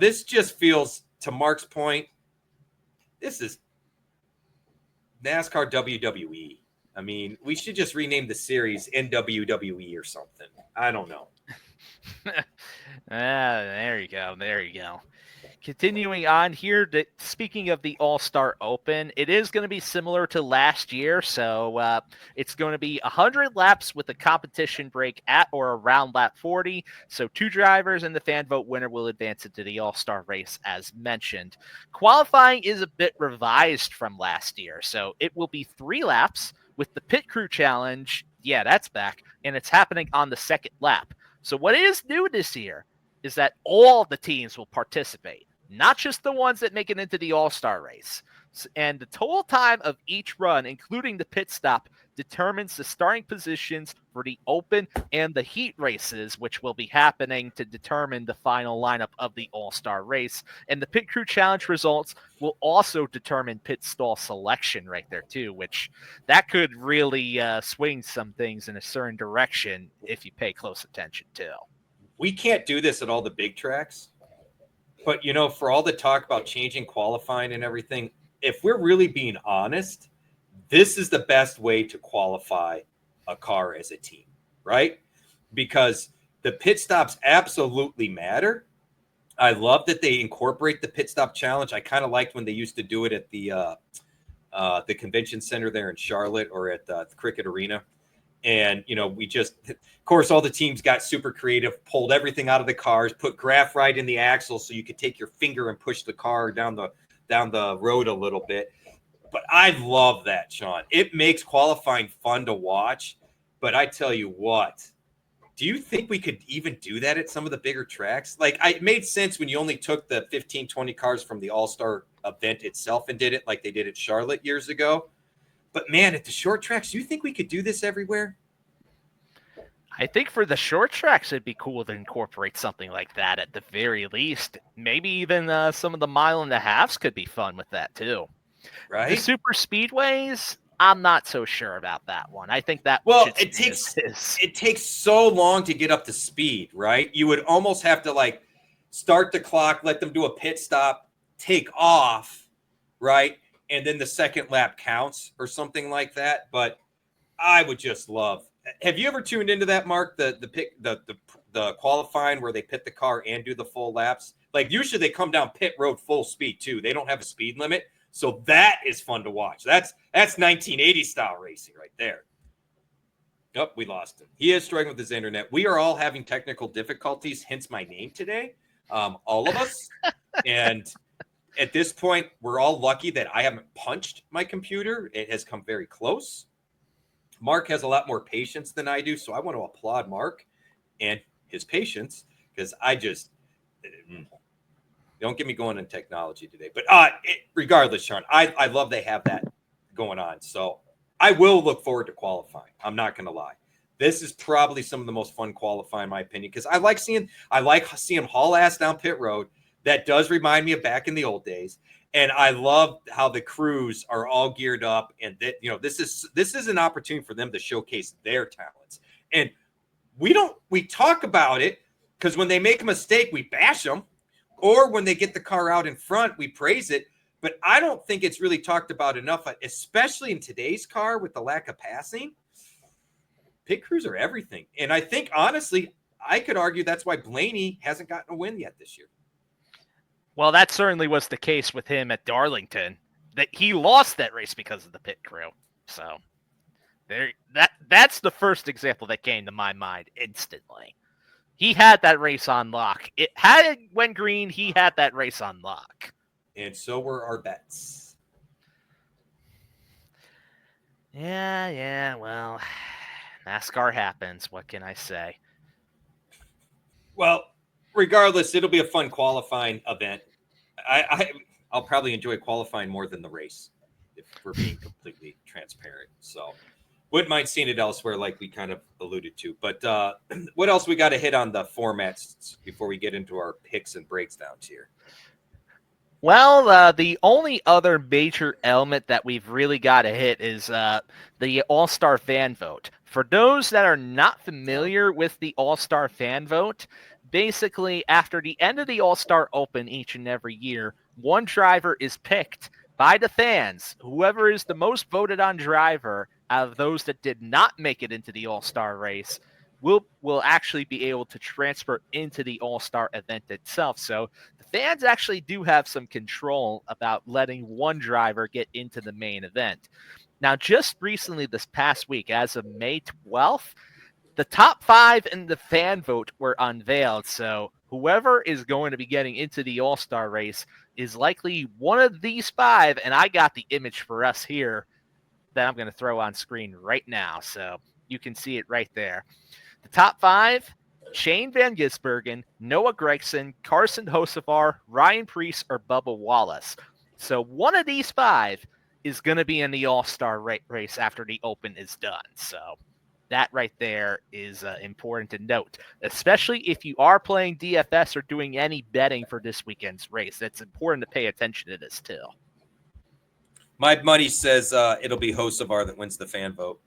This just feels, to Mark's point, this is NASCAR WWE. I mean, we should just rename the series NWWE or something. I don't know. There you go. Continuing on here, speaking of the All-Star Open, it is going to be similar to last year. So it's going to be 100 laps with a competition break at or around lap 40. So 2 drivers and the fan vote winner will advance into the All-Star race as mentioned. Qualifying is a bit revised from last year. So it will be 3 laps with the pit crew challenge. Yeah, that's back. And it's happening on the 2nd lap. So what is new this year is that all the teams will participate, not just the ones that make it into the All-Star race. And the total time of each run, including the pit stop, determines the starting positions for the Open and the Heat races, which will be happening to determine the final lineup of the All-Star race. And the Pit Crew Challenge results will also determine pit stall selection right there, too, which that could really swing some things in a certain direction if you pay close attention to. We can't do this at all the big tracks. But, for all the talk about changing qualifying and everything, if we're really being honest, this is the best way to qualify a car as a team, right? Because the pit stops absolutely matter. I love that they incorporate the pit stop challenge. I kind of liked when they used to do it at the convention center there in Charlotte or at the Cricket Arena. And, we just, of course, all the teams got super creative, pulled everything out of the cars, put graphite in the axle so you could take your finger and push the car down the road a little bit. But I love that, Sean. It makes qualifying fun to watch. But I tell you what, do you think we could even do that at some of the bigger tracks? It made sense when you only took the 15, 20 cars from the All-Star event itself and did it like they did at Charlotte years ago. But, man, at the short tracks, do you think we could do this everywhere? I think for the short tracks, it'd be cool to incorporate something like that at the very least. Maybe even some of the 1.5 could be fun with that, too. Right? The super speedways, I'm not so sure about that one. I think that it takes so long to get up to speed, right? You would almost have to start the clock, let them do a pit stop, take off, right? And then the second lap counts or something like that. But I would just love. Have you ever tuned into that, Mark? The qualifying where they pit the car and do the full laps. Usually they come down pit road full speed too. They don't have a speed limit. So that is fun to watch. That's 1980 style racing right there. Oh, we lost him. He is struggling with his internet. We are all having technical difficulties, hence my name today. All of us. And at this point, we're all lucky that I haven't punched my computer. It has come very close. Mark has a lot more patience than I do. So I want to applaud Mark and his patience because don't get me going in technology today. But regardless, Sean, I love they have that going on. So I will look forward to qualifying. I'm not going to lie. This is probably some of the most fun qualifying, in my opinion, because I like seeing haul ass down pit road. That does remind me of back in the old days. And I love how the crews are all geared up, and that, you know, this is an opportunity for them to showcase their talents. And we talk about it because when they make a mistake, we bash them, or when they get the car out in front, we praise it. But I don't think it's really talked about enough, especially in today's car with the lack of passing. Pit crews are everything. And I think, honestly, I could argue that's why Blaney hasn't gotten a win yet this year. Well, that certainly was the case with him at Darlington. That he lost that race because of the pit crew. So that's the first example that came to my mind instantly. He had that race on lock. It went green. He had that race on lock. And so were our bets. Yeah. Well, NASCAR happens. What can I say? Well, regardless, it'll be a fun qualifying event. I'll probably enjoy qualifying more than the race, if we're being completely transparent. So wouldn't mind seeing it elsewhere, like we kind of alluded to. But what else we got to hit on the formats before we get into our picks and breakdowns here? Well, the only other major element that we've really got to hit is the All-Star fan vote. For those that are not familiar with the All-Star fan vote, basically after the end of the All-Star Open each and every year, one driver is picked by the fans. Whoever is the most voted on driver out of those that did not make it into the All-Star race will actually be able to transfer into the All-Star event itself. So the fans actually do have some control about letting one driver get into the main event. Now, just recently this past week, as of May 12th, the top 5 in the fan vote were unveiled. So whoever is going to be getting into the All-Star race is likely one of these 5. And I got the image for us here that I'm going to throw on screen right now. So you can see it right there. The top 5, Shane Van Gisbergen, Noah Gragson, Carson Hocevar, Ryan Preece, or Bubba Wallace. So one of these 5 is going to be in the All-Star race after the Open is done. So that right there is important to note, especially if you are playing DFS or doing any betting for this weekend's race. It's important to pay attention to this too. My money says it'll be Hocevar that wins the fan vote.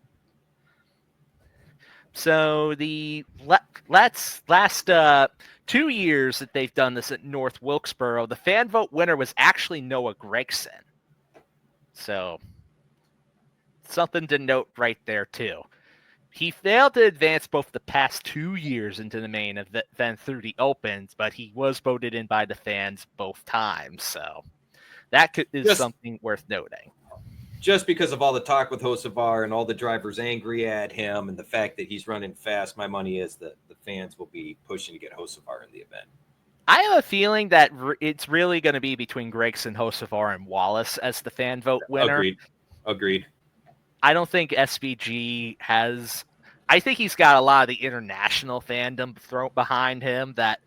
So the last 2 years that they've done this at North Wilkesboro, the fan vote winner was actually Noah Gragson. So something to note right there too. He failed to advance both the past 2 years into the main event through the Opens, but he was voted in by the fans both times. So that is something worth noting. Just because of all the talk with Hocevar and all the drivers angry at him and the fact that he's running fast, my money is that the fans will be pushing to get Hocevar in the event. I have a feeling that it's really going to be between Gragson, Hocevar, and Wallace as the fan vote winner. Agreed. I don't think SVG has. I think he's got a lot of the international fandom thrown behind him that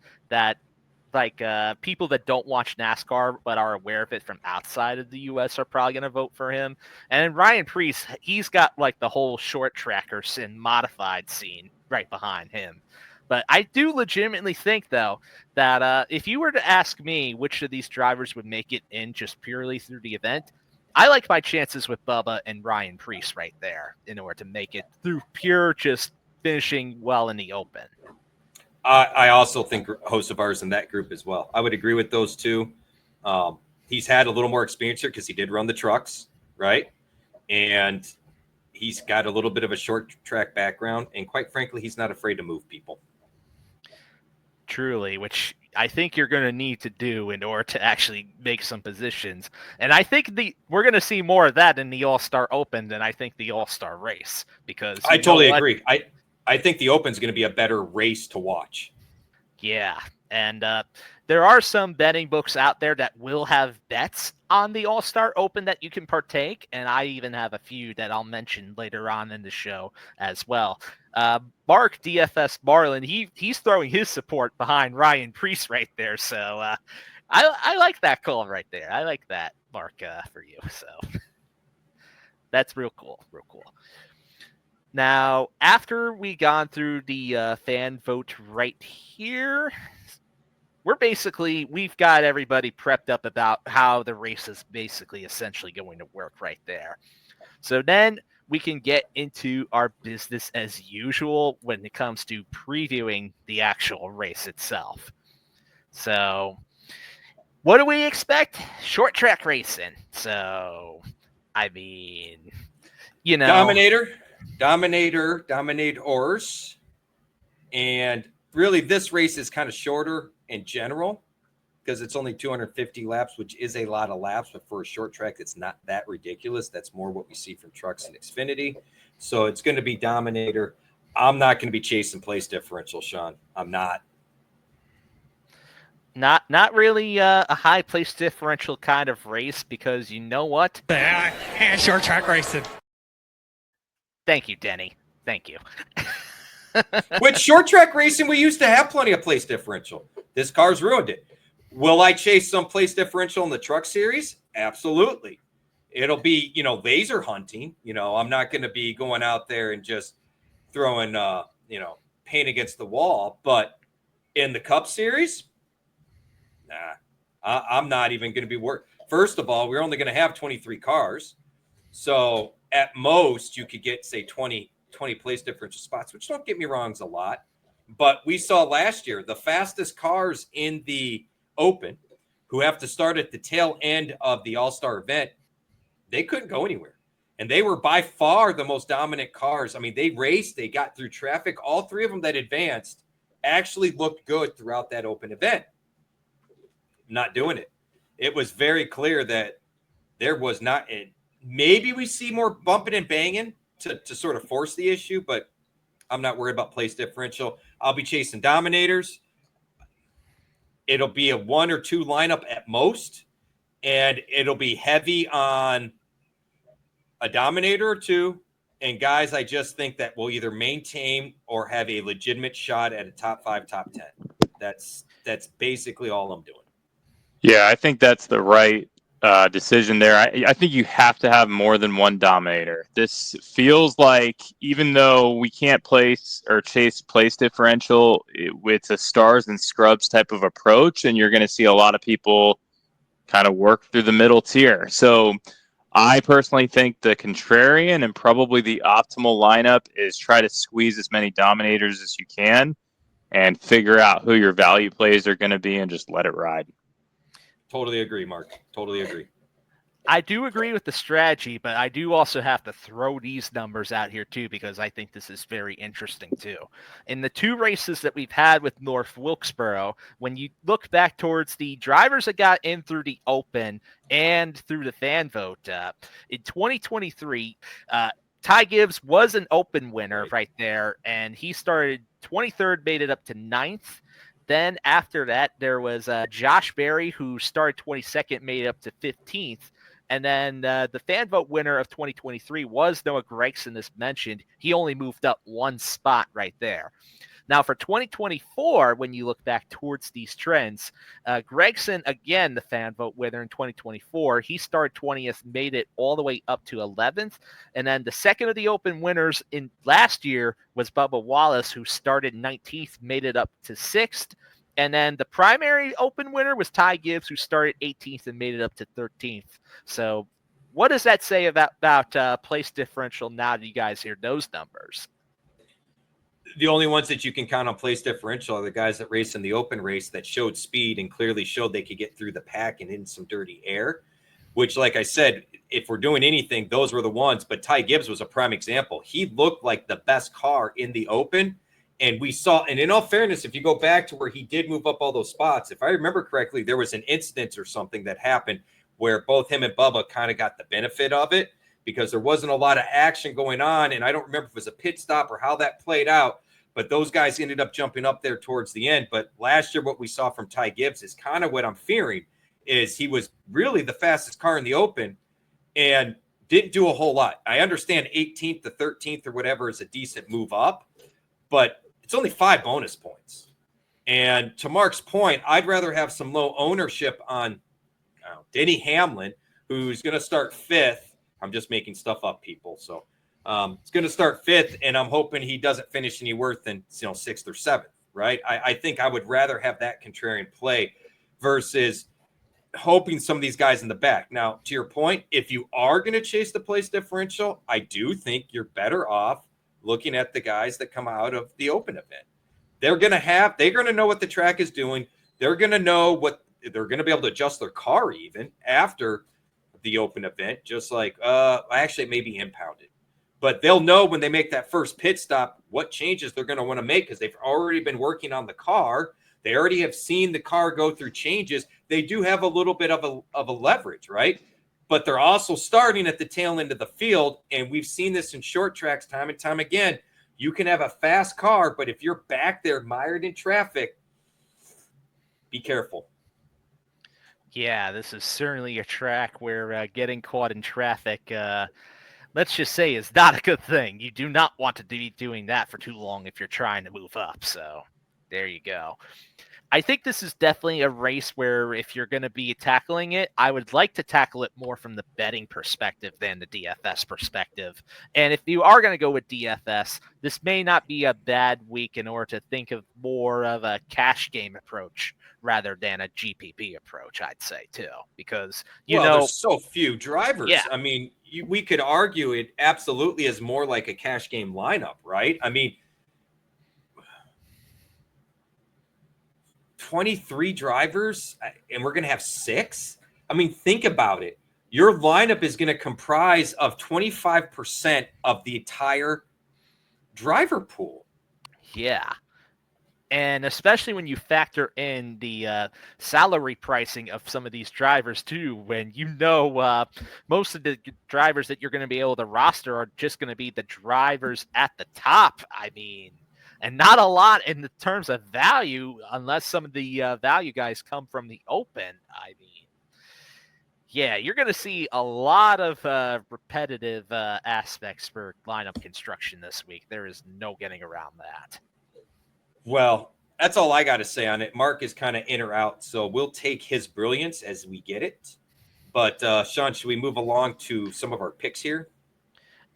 like people that don't watch NASCAR but are aware of it from outside of the U.S. are probably going to vote for him. And Ryan Preece, he's got like the whole short trackers and modified scene right behind him. But I do legitimately think, though, that if you were to ask me which of these drivers would make it in just purely through the event, I like my chances with Bubba and Ryan Preece right there in order to make it through pure just finishing well in the Open. I also think Hocevar is in that group as well. I would agree with those two. He's had a little more experience here because he did run the trucks, right? And he's got a little bit of a short track background. And quite frankly, he's not afraid to move people. Truly, which I think you're going to need to do in order to actually make some positions. And I think we're going to see more of that in the All-Star Open than I think the All-Star race. Because I totally agree. I think the Open is going to be a better race to watch. Yeah, and there are some betting books out there that will have bets on the All-Star Open that you can partake, and I even have a few that I'll mention later on in the show as well. Mark DFS Marlin, he's throwing his support behind Ryan Preece right there, so I like that call right there. I like that, Mark, for you. So that's real cool. Now, after we gone through the fan vote right here, we've got everybody prepped up about how the race is basically essentially going to work right there. So then we can get into our business as usual when it comes to previewing the actual race itself. So what do we expect? Short track racing. So, I mean, Dominators. And really, this race is kind of shorter in general because it's only 250 laps, which is a lot of laps. But for a short track, it's not that ridiculous. That's more what we see from trucks and Xfinity. So it's going to be Dominator. I'm not going to be chasing place differential, Sean. I'm not. Not really a high place differential kind of race because you know what? Short track racing. Thank you, Denny. Thank you. With short track racing, we used to have plenty of place differential. This car's ruined it. Will I chase some place differential in the truck series? Absolutely. It'll be, laser hunting. I'm not going to be going out there and just throwing, paint against the wall. But in the Cup series, I'm not even going to be worried. First of all, we're only going to have 23 cars. So at most, you could get, say, 20 place differential spots, which, don't get me wrong, is a lot. But we saw last year the fastest cars in the Open who have to start at the tail end of the All-Star event, they couldn't go anywhere. And they were by far the most dominant cars. I mean, they raced, they got through traffic. All three of them that advanced actually looked good throughout that Open event. Not doing it. It was very clear that there was not – maybe we see more bumping and banging to sort of force the issue, but I'm not worried about place differential. I'll be chasing Dominators. It'll be a 1 or 2 lineup at most, and it'll be heavy on a Dominator or 2. And guys, I just think that we'll either maintain or have a legitimate shot at a top 5, top 10. That's basically all I'm doing. Yeah, I think that's the right decision there. I think you have to have more than one Dominator. This feels like, even though we can't place or chase place differential with a stars and scrubs type of approach, and you're going to see a lot of people kind of work through the middle tier. So I personally think the contrarian and probably the optimal lineup is try to squeeze as many Dominators as you can and figure out who your value plays are going to be and just let it ride. Totally agree, Mark. Totally agree. I do agree with the strategy, but I do also have to throw these numbers out here too, because I think this is very interesting too. In the 2 races that we've had with North Wilkesboro, when you look back towards the drivers that got in through the Open and through the fan vote, in 2023, Ty Gibbs was an Open winner right there, and he started 23rd, made it up to 9th. Then after that, there was Josh Berry, who started 22nd, made it up to 15th. And then the fan vote winner of 2023 was Noah Gragson, as mentioned. He only moved up 1 spot right there. Now, for 2024, when you look back towards these trends, Gragson, again, the fan vote winner in 2024, he started 20th, made it all the way up to 11th. And then the second of the Open winners in last year was Bubba Wallace, who started 19th, made it up to 6th. And then the primary Open winner was Ty Gibbs, who started 18th and made it up to 13th. So what does that say about place differential now that you guys hear those numbers? The only ones that you can count on place differential are the guys that race in the Open race that showed speed and clearly showed they could get through the pack and in some dirty air, which, like I said, if we're doing anything, those were the ones. But Ty Gibbs was a prime example. He looked like the best car in the Open. And we saw, and in all fairness, if you go back to where he did move up all those spots, if I remember correctly, there was an incident or something that happened where both him and Bubba kind of got the benefit of it because there wasn't a lot of action going on. And I don't remember if it was a pit stop or how that played out, but those guys ended up jumping up there towards the end. But last year, what we saw from Ty Gibbs is kind of what I'm fearing is he was really the fastest car in the Open and didn't do a whole lot. I understand 18th to 13th or whatever is a decent move up, but it's only 5 bonus points. And to Mark's point, I'd rather have some low ownership on Denny Hamlin, who's going to start 5th. I'm just making stuff up, people. So it's going to start 5th, and I'm hoping he doesn't finish any worse than 6th or 7th, right? I think I would rather have that contrarian play versus hoping some of these guys in the back. Now, to your point, if you are going to chase the place differential, I do think you're better off looking at the guys that come out of the open event. They're going to know what the track is doing. They're going to know what they're going to be able to adjust their car even after the open event, just like, actually it may be impounded. But they'll know when they make that first pit stop what changes they're going to want to make because they've already been working on the car. They already have seen the car go through changes. They do have a little bit of a leverage, right? But they're also starting at the tail end of the field, and we've seen this in short tracks time and time again. You can have a fast car, but if you're back there mired in traffic, be careful. Yeah, this is certainly a track where getting caught in traffic, let's just say, is not a good thing. You do not want to be doing that for too long if you're trying to move up. So there you go. I think this is definitely a race where if you're going to be tackling it, I would like to tackle it more from the betting perspective than the DFS perspective. And if you are going to go with DFS, this may not be a bad week in order to think of more of a cash game approach rather than a GPP approach, I'd say, too. Because, there's so few drivers. Yeah. I mean, we could argue it absolutely is more like a cash game lineup, right? I mean, 23 drivers and we're going to have 6. I mean, think about it. Your lineup is going to comprise of 25% of the entire driver pool. Yeah. And especially when you factor in the salary pricing of some of these drivers too, when most of the drivers that you're going to be able to roster are just going to be the drivers at the top. I mean, and not a lot in the terms of value, unless some of the value guys come from the open. I mean, yeah, you're going to see a lot of repetitive aspects for lineup construction this week. There is no getting around that. Well, that's all I got to say on it. Mark is kind of in or out, so we'll take his brilliance as we get it. But, Sean, should we move along to some of our picks here?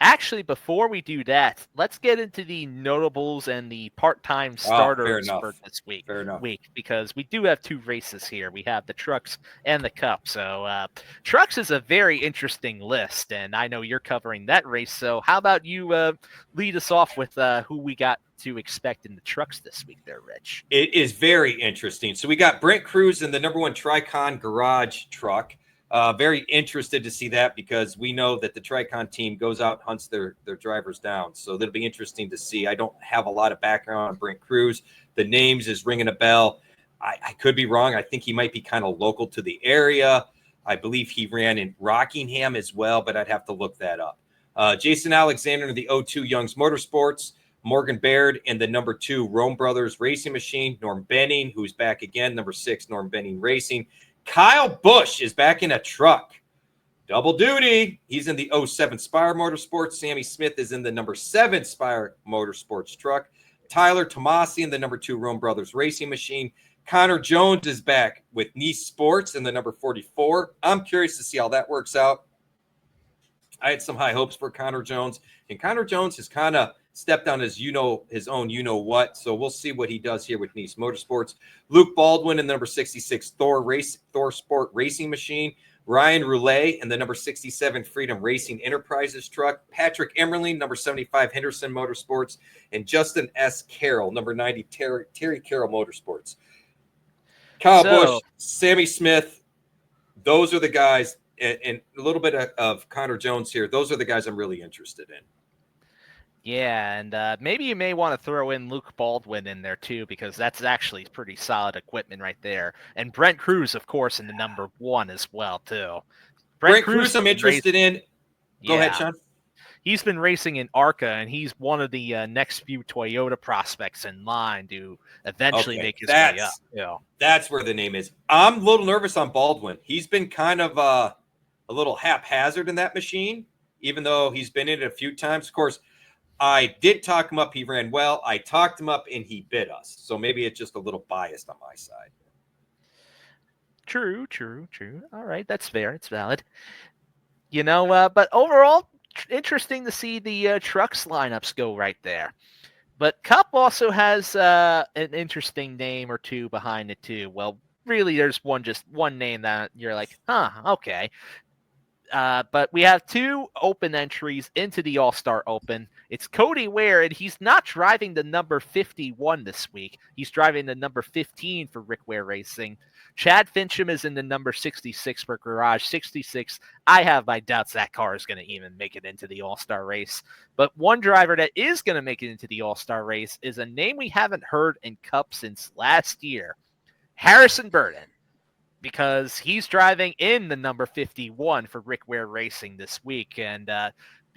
Actually, before we do that, let's get into the notables and the part-time starters for this week. Fair enough. Because we do have 2 races here. We have the Trucks and the Cup. So Trucks is a very interesting list, and I know you're covering that race. So how about you lead us off with who we got to expect in the Trucks this week there, Rich? It is very interesting. So we got Brent Cruz in the number 1 Tricon Garage truck. Very interested to see that because we know that the Tricon team goes out and hunts their drivers down. So that'll be interesting to see. I don't have a lot of background on Brent Cruz. The names is ringing a bell. I could be wrong. I think he might be kind of local to the area. I believe he ran in Rockingham as well, but I'd have to look that up. Jason Alexander in the 02 Young's Motorsports. Morgan Baird in the number 2 Rome Brothers Racing Machine. Norm Benning, who's back again, number 6 Norm Benning Racing. Kyle Busch is back in a truck. Double duty. He's in the 07 Spire Motorsports. Sammy Smith is in the number 7 Spire Motorsports truck. Tyler Tomasi in the number 2 Rome Brothers Racing Machine. Connor Jones is back with Nice Sports in the number 44. I'm curious to see how that works out. I had some high hopes for Connor Jones, and Connor Jones has kind of stepped on his own what. So we'll see what he does here with Nice Motorsports. Luke Baldwin in the number 66 Thor Sport Racing Machine. Ryan Roulet in the number 67 Freedom Racing Enterprises truck. Patrick Emmerling, number 75 Henderson Motorsports. And Justin S. Carroll, number 90 Terry Carroll Motorsports. Kyle Busch, Sammy Smith, those are the guys, and a little bit of Connor Jones here. Those are the guys I'm really interested in. Yeah, and maybe you may want to throw in Luke Baldwin in there too, because that's actually pretty solid equipment right there. And Brent Cruz, of course, in the number 1 as well too. Brent Cruz I'm interested in. Go ahead, Sean. He's been racing in ARCA, and he's one of the next few Toyota prospects in line to eventually make his way up. Yeah. That's where the name is. I'm a little nervous on Baldwin. He's been kind of a little haphazard in that machine, even though he's been in it a few times. Of course, I did talk him up. He ran well. I talked him up, and he bit us. So maybe it's just a little biased on my side. True. All right, that's fair. It's valid. But overall, interesting to see the trucks lineups go right there. But Cup also has an interesting name or two behind it too. Well, really, there's one name that you're like, huh, okay. But we have two open entries into the All-Star Open. It's Cody Ware, and he's not driving the number 51 this week. He's driving the number 15 for Rick Ware Racing. Chad Fincham is in the number 66 for Garage 66. I have my doubts that car is going to even make it into the All-Star race. But one driver that is going to make it into the All-Star race is a name we haven't heard in Cup since last year, Harrison Burton, because he's driving in the number 51 for Rick Ware Racing this week. And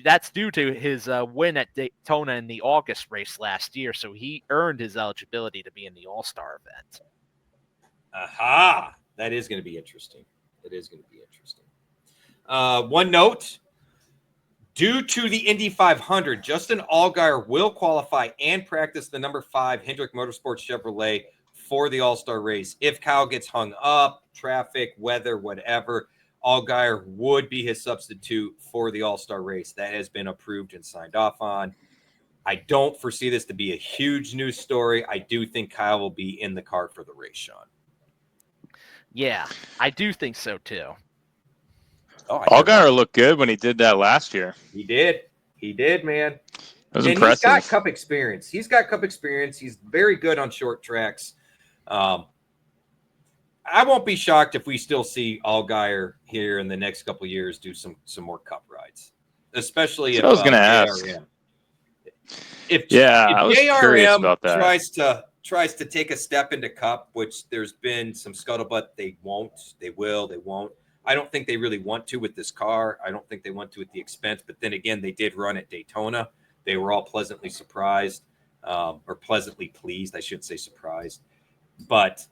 that's due to his win at Daytona in the August race last year. So he earned his eligibility to be in the All-Star event. Aha! That is going to be interesting. It is going to be interesting. One note, due to the Indy 500, Justin Allgaier will qualify and practice the number 5 Hendrick Motorsports Chevrolet for the All-Star race. If Kyle gets hung up, traffic, weather, whatever, Allgaier would be his substitute for the All-Star race. That has been approved and signed off on. I don't foresee this to be a huge news story. I do think Kyle will be in the car for the race, Sean. Yeah, I do think so too. Allgaier looked good when he did that last year. He did. He did, man. It was and impressive. He's got Cup experience. He's very good on short tracks. I won't be shocked if we still see Allgaier here in the next couple of years do some more Cup rides, especially if I was going to ask. If I was curious about that. tries to take a step into Cup, which there's been some scuttlebutt. They won't. They will. They won't. I don't think they really want to with this car. I don't think they want to at the expense. But then again, they did run at Daytona. They were all pleasantly surprised, or pleasantly pleased. I shouldn't say surprised. But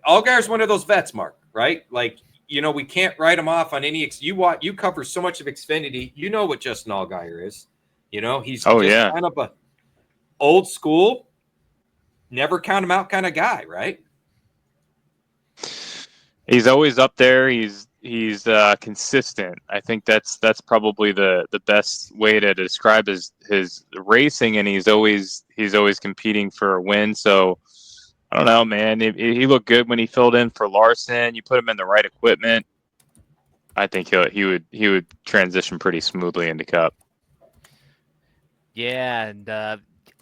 Allgaier's one of those vets, Mark, right? Like, we can't write him off on any. You cover so much of Xfinity. You know what Justin Allgaier is. He's kind of a old school, never count him out kind of guy, right? He's always up there. He's consistent. I think that's probably the best way to describe his racing, and he's always competing for a win. So I don't know, man. He looked good when he filled in for Larson. You put him in the right equipment, I think he would transition pretty smoothly into Cup. Yeah, and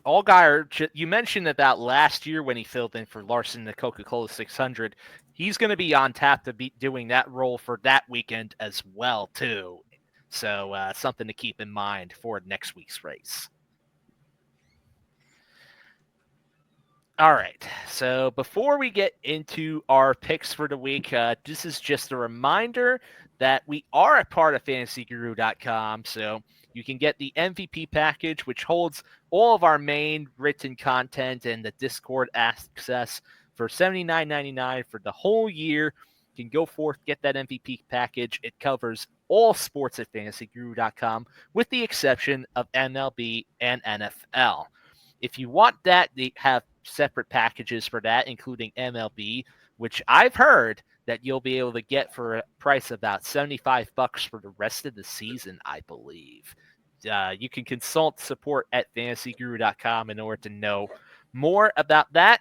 Allgaier, you mentioned about last year when he filled in for Larson in the Coca-Cola 600. He's going to be on tap to be doing that role for that weekend as well, too. So something to keep in mind for next week's race. All right, so before we get into our picks for the week, this is just a reminder that we are a part of FantasyGuru.com, so you can get the MVP package, which holds all of our main written content and the Discord access for $79.99 for the whole year. You can go forth, get that MVP package. It covers all sports at FantasyGuru.com, with the exception of MLB and NFL. If you want that, they have separate packages for that, including MLB, which I've heard that you'll be able to get for a price of about $75 for the rest of the season, I believe. You can consult support at fantasyguru.com in order to know more about that.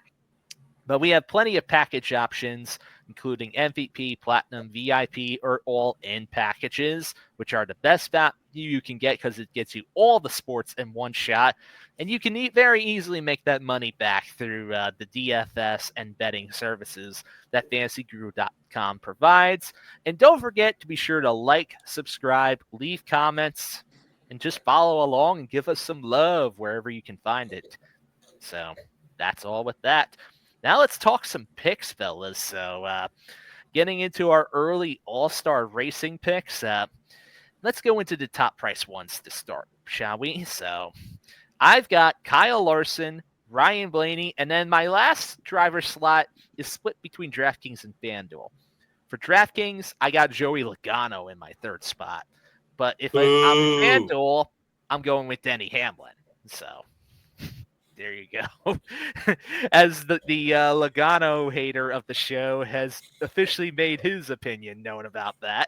But we have plenty of package options, including MVP, Platinum, VIP, or all-in packages, which are the best value you can get because it gets you all the sports in one shot. And you can very easily make that money back through the DFS and betting services that FantasyGuru.com provides. And don't forget to be sure to like, subscribe, leave comments, and just follow along and give us some love wherever you can find it. So that's all with that. Now let's talk some picks, fellas. So getting into our early All-Star Racing picks, let's go into the top price ones to start, shall we? So I've got Kyle Larson, Ryan Blaney, and then my last driver slot is split between DraftKings and FanDuel. For DraftKings, I got Joey Logano in my third spot. But if I'm FanDuel, I'm going with Denny Hamlin. So there you go. As the Logano hater of the show has officially made his opinion known about that.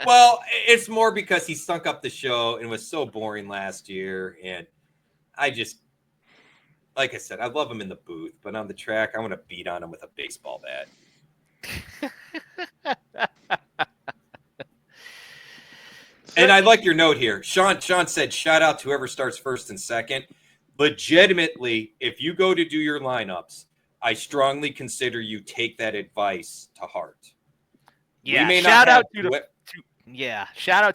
Well, it's more because he stunk up the show and was so boring last year. And like I said, I love him in the booth, but on the track, I want to beat on him with a baseball bat. And I like your note here. Sean said, shout out to whoever starts first and second. Legitimately, if you go to do your lineups, I strongly consider you take that advice to heart. Yeah, shout out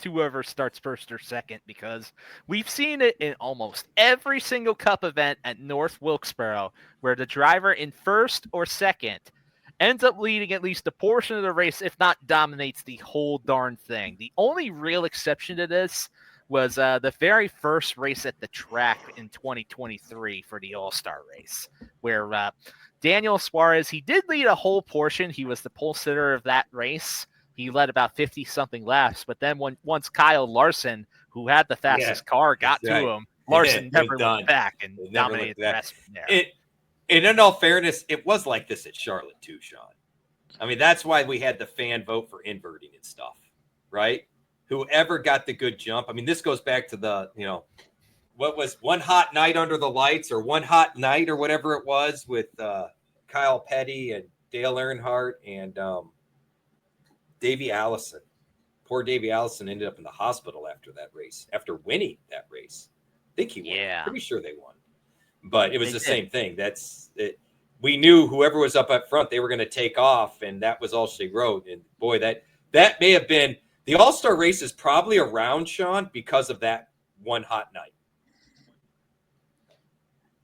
to whoever starts first or second, because we've seen it in almost every single Cup event at North Wilkesboro where the driver in first or second ends up leading at least a portion of the race, if not dominates the whole darn thing. The only real exception to this was the very first race at the track in 2023 for the All-Star race, where Daniel Suarez, he did lead a whole portion. He was the pole sitter of that race. He led about 50-something laps, but then once Kyle Larson, who had the fastest car, got to him, Larson never looked back and dominated the rest from there. And in all fairness, it was like this at Charlotte too, Sean. I mean, that's why we had the fan vote for inverting and stuff, right? Whoever got the good jump. I mean, this goes back to the, what was one hot night under the lights, or one hot night or whatever it was, with Kyle Petty and Dale Earnhardt and Davey Allison. Poor Davey Allison ended up in the hospital after that race, after winning that race. I think he won. Yeah. Pretty sure they won. But it was the same thing. That's it. We knew whoever was up front, they were going to take off, and that was all she wrote. And boy, that may have been the All-Star race is probably around, Sean, because of that one hot night.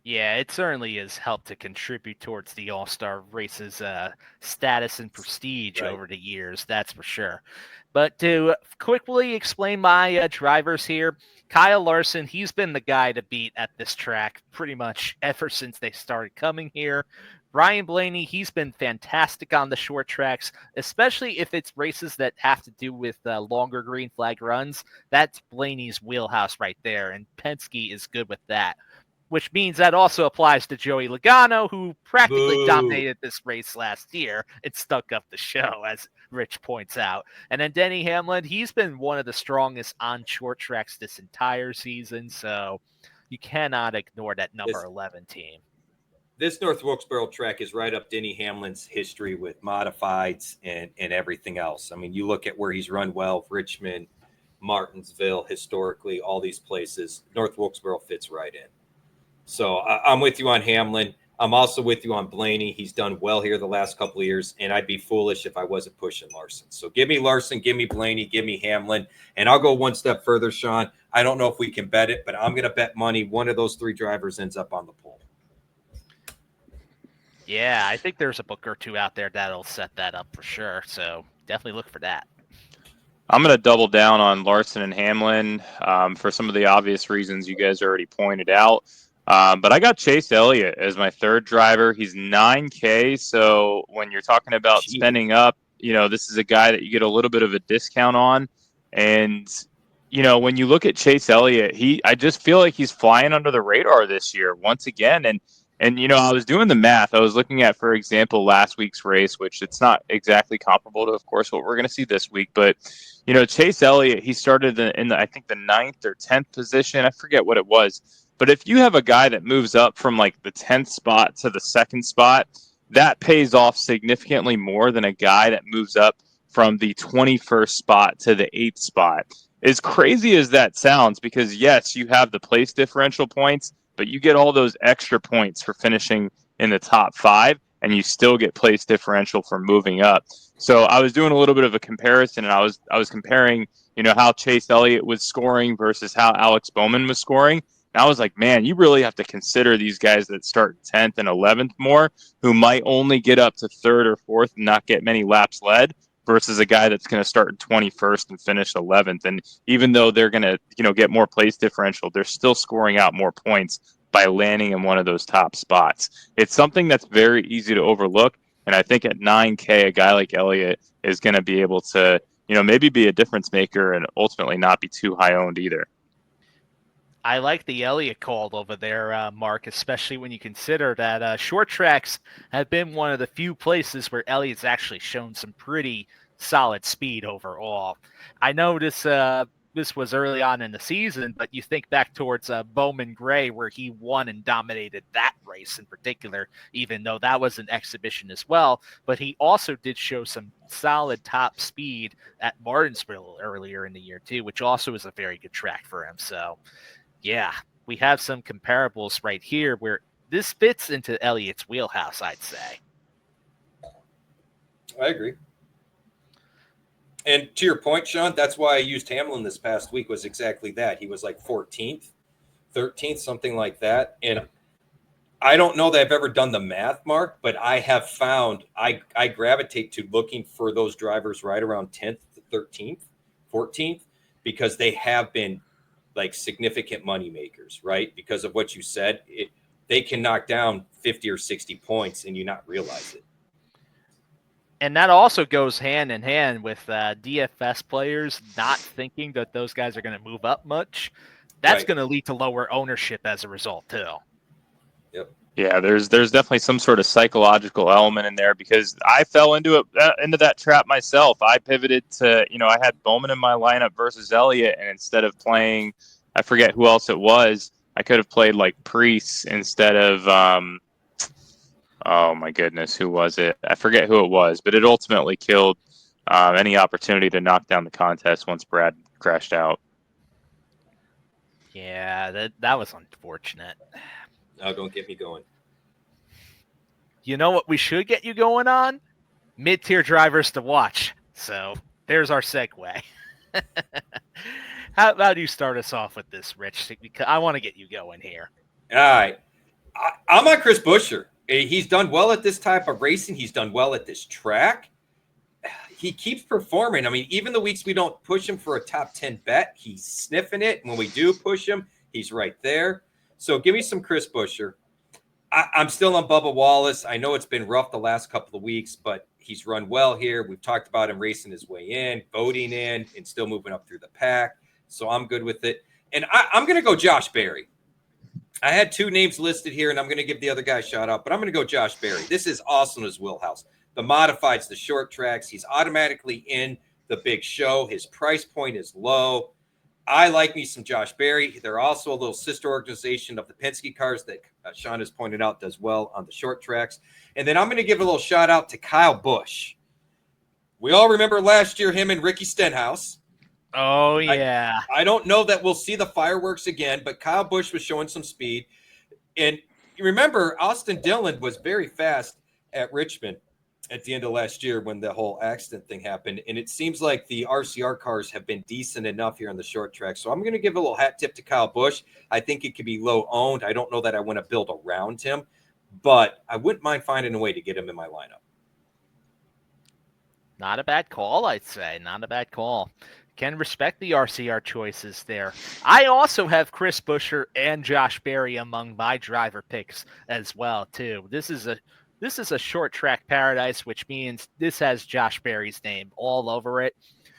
Yeah, it certainly has helped to contribute towards the All-Star race's status and prestige over the years, that's for sure. But to quickly explain my drivers here, Kyle Larson, he's been the guy to beat at this track pretty much ever since they started coming here. Brian Blaney, he's been fantastic on the short tracks, especially if it's races that have to do with longer green flag runs. That's Blaney's wheelhouse right there, and Penske is good with that, which means that also applies to Joey Logano, who practically dominated this race last year and stuck up the show, as Rich points out. And then Denny Hamlin, he's been one of the strongest on short tracks this entire season, so you cannot ignore that number 11 team. This North Wilkesboro track is right up Denny Hamlin's history with modifieds and everything else. I mean, you look at where he's run well, Richmond, Martinsville, historically, all these places, North Wilkesboro fits right in. So I'm with you on Hamlin. I'm also with you on Blaney. He's done well here the last couple of years, and I'd be foolish if I wasn't pushing Larson. So give me Larson, give me Blaney, give me Hamlin. And I'll go one step further, Sean. I don't know if we can bet it, but I'm going to bet money one of those three drivers ends up on the pole. Yeah, I think there's a book or two out there that'll set that up for sure. So definitely look for that. I'm going to double down on Larson and Hamlin for some of the obvious reasons you guys already pointed out. But I got Chase Elliott as my third driver. He's $9K. So when you're talking about spending up, this is a guy that you get a little bit of a discount on. And, when you look at Chase Elliott, I just feel like he's flying under the radar this year once again. And I was doing the math. I was looking at, for example, last week's race, which it's not exactly comparable to, of course, what we're going to see this week. But, Chase Elliott, he started in I think the 9th or 10th position. I forget what it was. But if you have a guy that moves up from like the 10th spot to the 2nd spot, that pays off significantly more than a guy that moves up from the 21st spot to the 8th spot. As crazy as that sounds, because yes, you have the place differential points, but you get all those extra points for finishing in the top 5, and you still get place differential for moving up. So I was doing a little bit of a comparison, and I was comparing, how Chase Elliott was scoring versus how Alex Bowman was scoring. And I was like, man, you really have to consider these guys that start 10th and 11th more, who might only get up to 3rd or 4th and not get many laps led, versus a guy that's going to start 21st and finish 11th. And even though they're going to, get more place differential, they're still scoring out more points by landing in one of those top spots. It's something that's very easy to overlook. And I think at 9K, a guy like Elliott is going to be able to, maybe be a difference maker and ultimately not be too high owned either. I like the Elliott call over there, Mark, especially when you consider that short tracks have been one of the few places where Elliott's actually shown some pretty solid speed overall. I notice this was early on in the season, but you think back towards Bowman Gray, where he won and dominated that race in particular, even though that was an exhibition as well. But he also did show some solid top speed at Martinsville earlier in the year too, which also is a very good track for him. So yeah, we have some comparables right here where this fits into Elliott's wheelhouse, I'd say. I agree. And to your point, Sean, that's why I used Hamlin this past week, was exactly that. He was like 14th, 13th, something like that. And I don't know that I've ever done the math, Mark, but I have found I gravitate to looking for those drivers right around 10th, 13th, 14th, because they have been like significant money makers, right? Because of what you said, they can knock down 50 or 60 points and you not realize it. And that also goes hand in hand with DFS players not thinking that those guys are going to move up much. That's going to lead to lower ownership as a result, too. Yep. Yeah, there's definitely some sort of psychological element in there, because I fell into that trap myself. I pivoted to, I had Bowman in my lineup versus Elliott, and instead of playing, I forget who else it was, I could have played like Priest instead of oh my goodness, who was it? I forget who it was, but it ultimately killed any opportunity to knock down the contest once Brad crashed out. Yeah, that was unfortunate. Oh, don't get me going. You know what we should get you going on? Mid-tier drivers to watch. So there's our segue. How about you start us off with this, Rich? Because I want to get you going here. All right. I'm on Chris Buescher. He's done well at this type of racing. He's done well at this track. He keeps performing. I mean, even the weeks we don't push him for a top 10 bet, he's sniffing it. When we do push him, he's right there. So give me some Chris Buescher. I'm still on Bubba Wallace. I know it's been rough the last couple of weeks, but he's run well here. We've talked about him racing his way in, voting in, and still moving up through the pack. So I'm good with it. And I'm going to go Josh Berry. I had two names listed here, and I'm going to give the other guy a shout out, but I'm going to go Josh Berry. This is awesome as wheelhouse. The modifieds, the short tracks, he's automatically in the big show. His price point is low. I like me some Josh Berry. They're also a little sister organization of the Penske cars that Sean has pointed out does well on the short tracks. And then I'm going to give a little shout out to Kyle Busch. We all remember last year him and Ricky Stenhouse. Oh, yeah. I don't know that we'll see the fireworks again, but Kyle Busch was showing some speed. And you remember, Austin Dillon was very fast at Richmond at the end of last year when the whole accident thing happened. And it seems like the RCR cars have been decent enough here on the short track. So I'm going to give a little hat tip to Kyle Busch. I think it could be low owned. I don't know that I want to build around him, but I wouldn't mind finding a way to get him in my lineup. Not a bad call, I'd say. Not a bad call. Can respect the RCR choices there. I also have Chris Buescher and Josh Berry among my driver picks as well, too. This is a short track paradise, which means this has Josh Berry's name all over it.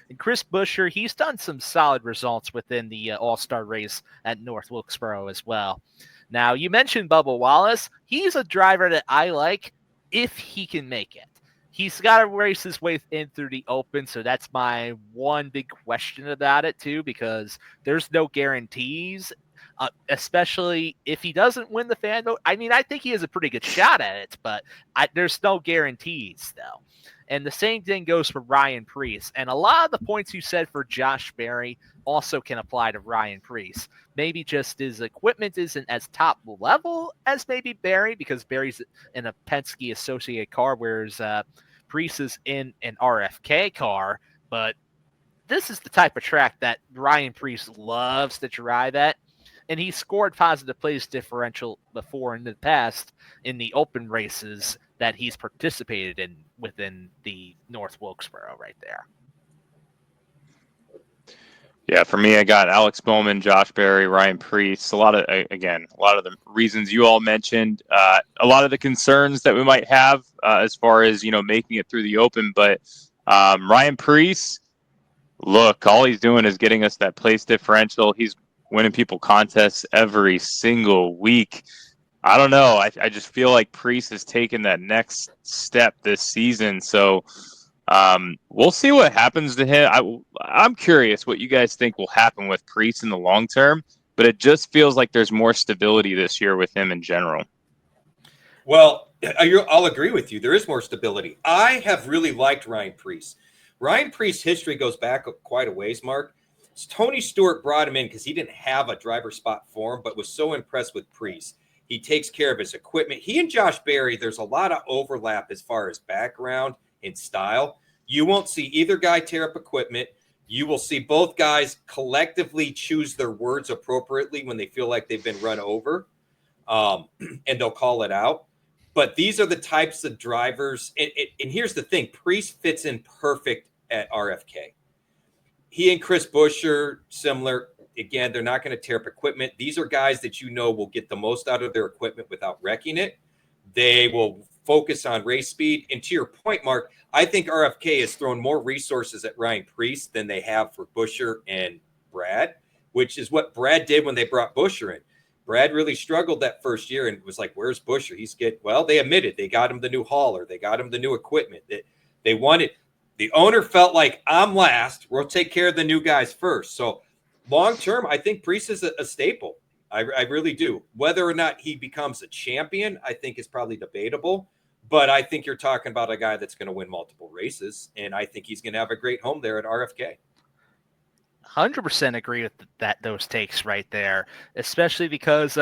And Chris Buescher, he's done some solid results within the All-Star race at North Wilkesboro as well. Now, you mentioned Bubba Wallace. He's a driver that I like if he can make it. He's got to race his way in through the open, so that's my one big question about it, too, because there's no guarantees, especially if he doesn't win the fan vote. I mean, I think he has a pretty good shot at it, but there's no guarantees, though. And the same thing goes for Ryan Preece. And a lot of the points you said for Josh Berry also can apply to Ryan Preece. Maybe just his equipment isn't as top level as maybe Berry, because Berry's in a Penske associated car, whereas Preece is in an RFK car. But this is the type of track that Ryan Preece loves to drive at. And he scored positive place differential before in the past in the open races that he's participated in within the North Wilkesboro right there. Yeah, for me, I got Alex Bowman, Josh Berry, Ryan Preece. A lot of the reasons you all mentioned, a lot of the concerns that we might have as far as, making it through the open. But Ryan Preece, look, all he's doing is getting us that place differential. He's winning people contests every single week. I don't know. I just feel like Preece has taken that next step this season. So We'll see what happens to him. I'm curious what you guys think will happen with Priest in the long term, but it just feels like there's more stability this year with him in general. Well, I'll agree with you. There is more stability. I have really liked Ryan Preece. Ryan Preece's history goes back quite a ways, Mark. Tony Stewart brought him in because he didn't have a driver spot for him, but was so impressed with Preece. He takes care of his equipment. He and Josh Berry, there's a lot of overlap as far as background and style. You won't see either guy tear up equipment. You will see both guys collectively choose their words appropriately when they feel like they've been run over, and they'll call it out. But these are the types of drivers. And here's the thing. Preece fits in perfect at RFK. He and Chris Buescher, similar. Again, they're not going to tear up equipment. These are guys that you know will get the most out of their equipment without wrecking it. They will focus on race speed. And to your point, Mark, I think RFK has thrown more resources at Ryan Preece than they have for Buescher and Brad, which is what Brad did when they brought Buescher in. Brad really struggled that first year and was like, where's Buescher? They admitted they got him the new hauler. They got him the new equipment that they wanted. The owner felt like, I'm last. We'll take care of the new guys first. So long term, I think Preece is a staple. I really do. Whether or not he becomes a champion, I think is probably debatable. But I think you're talking about a guy that's going to win multiple races. And I think he's going to have a great home there at RFK. 100% agree with those takes right there, especially because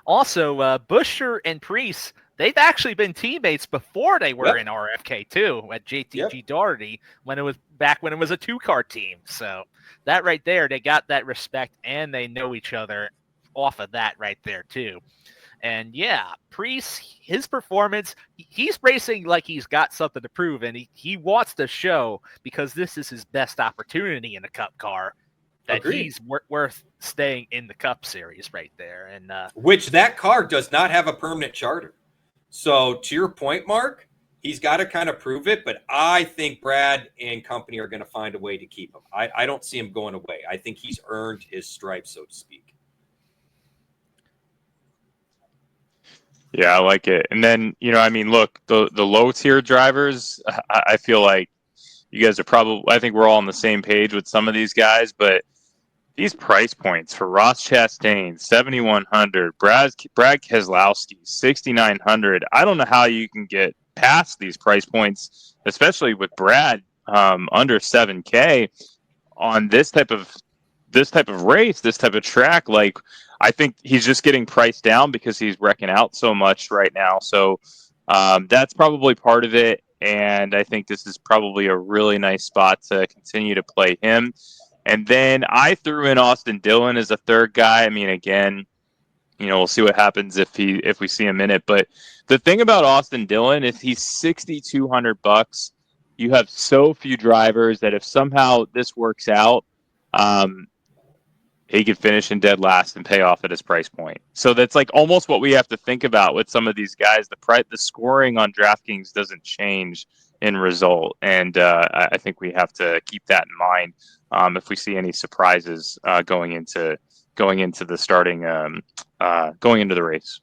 also Buescher and Preece, they've actually been teammates before they were in RFK too at JTG Daugherty when it was a 2-car team. So that right there, they got that respect and they know each other off of that right there too. And yeah, Preece, his performance, he's racing like he's got something to prove, and he wants to show, because this is his best opportunity in a Cup car, that Agreed. He's worth staying in the Cup Series right there. And which that car does not have a permanent charter. So to your point, Mark, he's got to kind of prove it, but I think Brad and company are going to find a way to keep him. I don't see him going away. I think he's earned his stripes, so to speak. Yeah, I like it. And then, look, the low tier drivers, I feel like you guys are I think we're all on the same page with some of these guys, but these price points for Ross Chastain, 7,100, Brad Keselowski, 6,900. I don't know how you can get past these price points, especially with Brad under 7K on this type of race, this type of track. Like, I think he's just getting priced down because he's wrecking out so much right now. So that's probably part of it. And I think this is probably a really nice spot to continue to play him. And then I threw in Austin Dillon as a third guy. I mean, again, we'll see what happens if we see him in it. But the thing about Austin Dillon is he's $6,200. You have so few drivers that if somehow this works out, he could finish in dead last and pay off at his price point. So that's like almost what we have to think about with some of these guys. The scoring on DraftKings doesn't change in result, and I think we have to keep that in mind if we see any surprises going into the starting going into the race.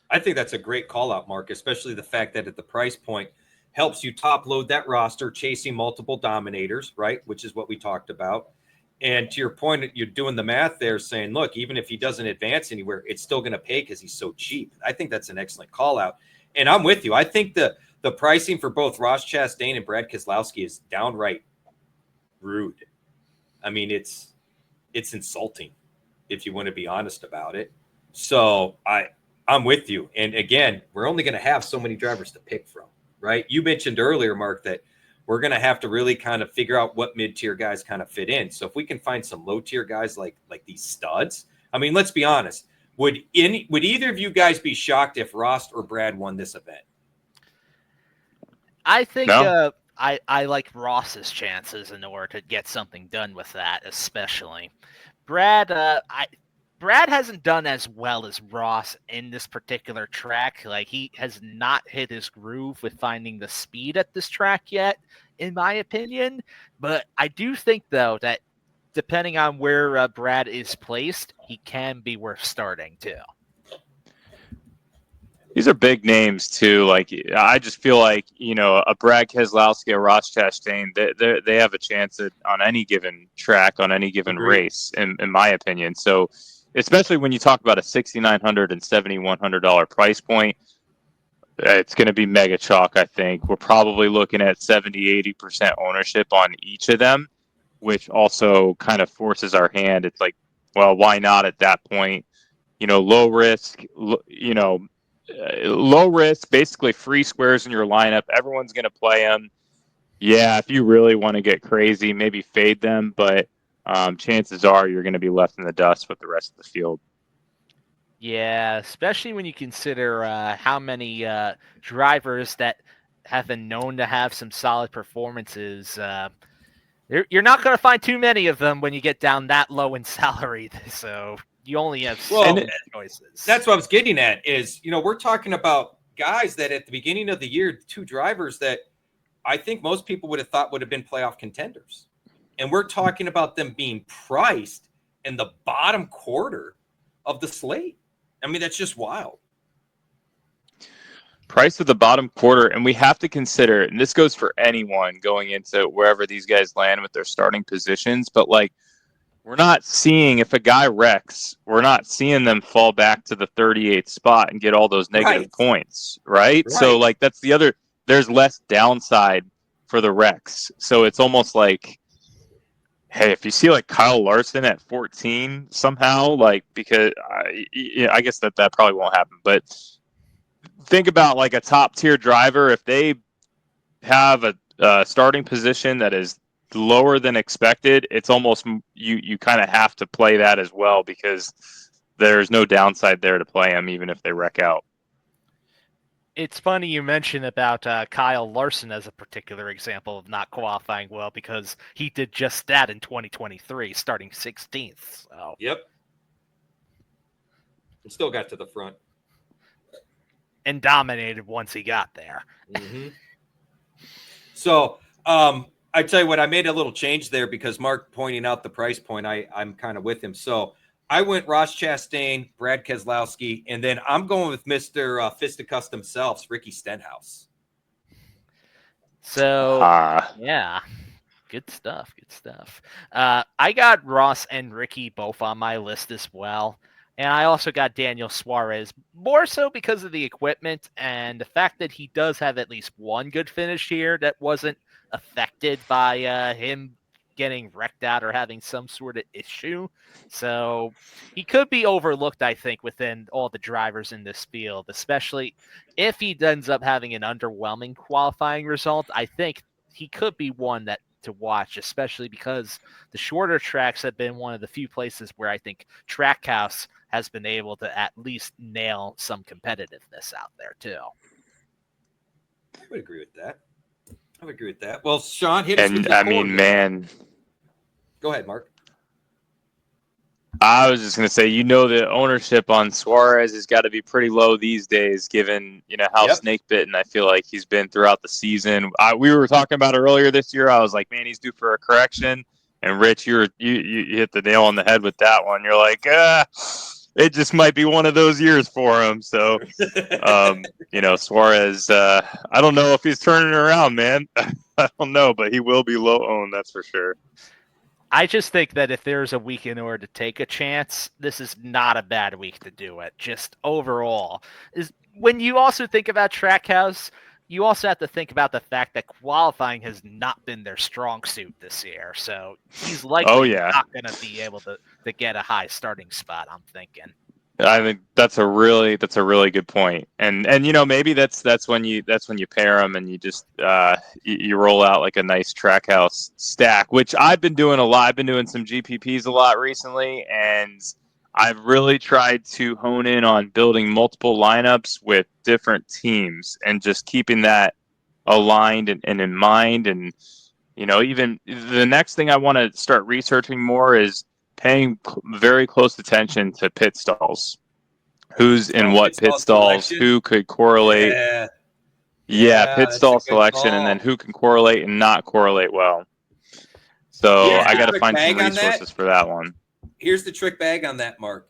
I think that's a great call out, Mark, especially the fact that at the price point helps you top load that roster, chasing multiple dominators, right? Which is what we talked about. And to your point, you're doing the math there saying, look, even if he doesn't advance anywhere, it's still going to pay because he's so cheap. I think that's an excellent call out. And I'm with you. I think the pricing for both Ross Chastain and Brad Keselowski is downright rude. I mean, it's insulting if you want to be honest about it. So I'm with you. And again, we're only going to have so many drivers to pick from, right? You mentioned earlier, Mark, that we're going to have to really kind of figure out what mid-tier guys kind of fit in. So if we can find some low-tier guys like these studs, I mean, let's be honest. Would either of you guys be shocked if Ross or Brad won this event? I think No. I like Ross's chances in order to get something done with that, especially. Brad hasn't done as well as Ross in this particular track. Like, he has not hit his groove with finding the speed at this track yet, in my opinion. But I do think, though, that depending on where Brad is placed, he can be worth starting too. These are big names too. Like, I just feel like, a Brad Keselowski, a Ross Chastain, they have a chance on any given track, on any given Agreed. race, in my opinion. So, especially when you talk about a $6,900 and $7,100 price point, it's going to be mega chalk. I think we're probably looking at 70-80% ownership on each of them, which also kind of forces our hand. It's like, well, why not at that point? Low risk, low risk, basically free squares in your lineup. Everyone's going to play them. Yeah, if you really want to get crazy, maybe fade them, but chances are you're going to be left in the dust with the rest of the field. Yeah, especially when you consider how many drivers that have been known to have some solid performances. You're not going to find too many of them when you get down that low in salary. So you only have choices. That's what I was getting at is, we're talking about guys that at the beginning of the year, 2 drivers that I think most people would have thought would have been playoff contenders. And we're talking about them being priced in the bottom quarter of the slate. I mean, that's just wild. Price of the bottom quarter, and we have to consider, and this goes for anyone going into wherever these guys land with their starting positions, but like, we're not seeing, if a guy wrecks, we're not seeing them fall back to the 38th spot and get all those negative points, right? So like, that's the other, there's less downside for the wrecks. So it's almost like, hey, if you see like Kyle Larson at 14 somehow, like, because I guess that probably won't happen, but think about like a top tier driver. If they have a starting position that is lower than expected, it's almost you kind of have to play that as well, because there's no downside there to play them, even if they wreck out. It's funny you mention about Kyle Larson as a particular example of not qualifying well, because he did just that in 2023, starting 16th. So. Yep. And still got to the front. And dominated once he got there. Mm-hmm. So, I tell you what, I made a little change there because Mark pointing out the price point, I'm kind of with him. So I went Ross Chastain, Brad Keselowski, and then I'm going with Mr. Fisticuffs himself, Ricky Stenhouse. So, yeah, good stuff. Good stuff. I got Ross and Ricky both on my list as well. And I also got Daniel Suarez, more so because of the equipment and the fact that he does have at least one good finish here that wasn't affected by him getting wrecked out or having some sort of issue. So he could be overlooked, I think, within all the drivers in this field, especially if he ends up having an underwhelming qualifying result. I think he could be one that to watch, especially because the shorter tracks have been one of the few places where I think Trackhouse has been able to at least nail some competitiveness out there too. I would agree with that. Well, Sean, hit us with your I mean, man. Go ahead, Mark. I was just going to say, the ownership on Suarez has got to be pretty low ththese days, given, how snake bitten I feel like he's been throughout the season. We were talking about it earlier this year. I was like, man, he's due for a correction. And Rich, you hit the nail on the head with that one. You're like, it just might be one of those years for him. So, Suarez, I don't know if he's turning around, man. I don't know, but he will be low owned, that's for sure. I just think that if there's a week in order to take a chance, this is not a bad week to do it. Just overall, is when you also think about Trackhouse, you also have to think about the fact that qualifying has not been their strong suit this year. So he's likely not going to be able to get a high starting spot, I'm thinking. I think that's a really good point. And maybe that's when you pair them and you just you roll out like a nice Trackhouse stack, which I've been doing a lot. I've been doing some GPPs a lot recently, and I've really tried to hone in on building multiple lineups with different teams and just keeping that aligned and in mind. And even the next thing I want to start researching more is paying very close attention to pit stalls. Who's in what pit stalls? Selection? Who could correlate? Yeah, pit stall selection, and then who can correlate and not correlate well. So I got to find some resources for that one. Here's the trick bag on that, Mark.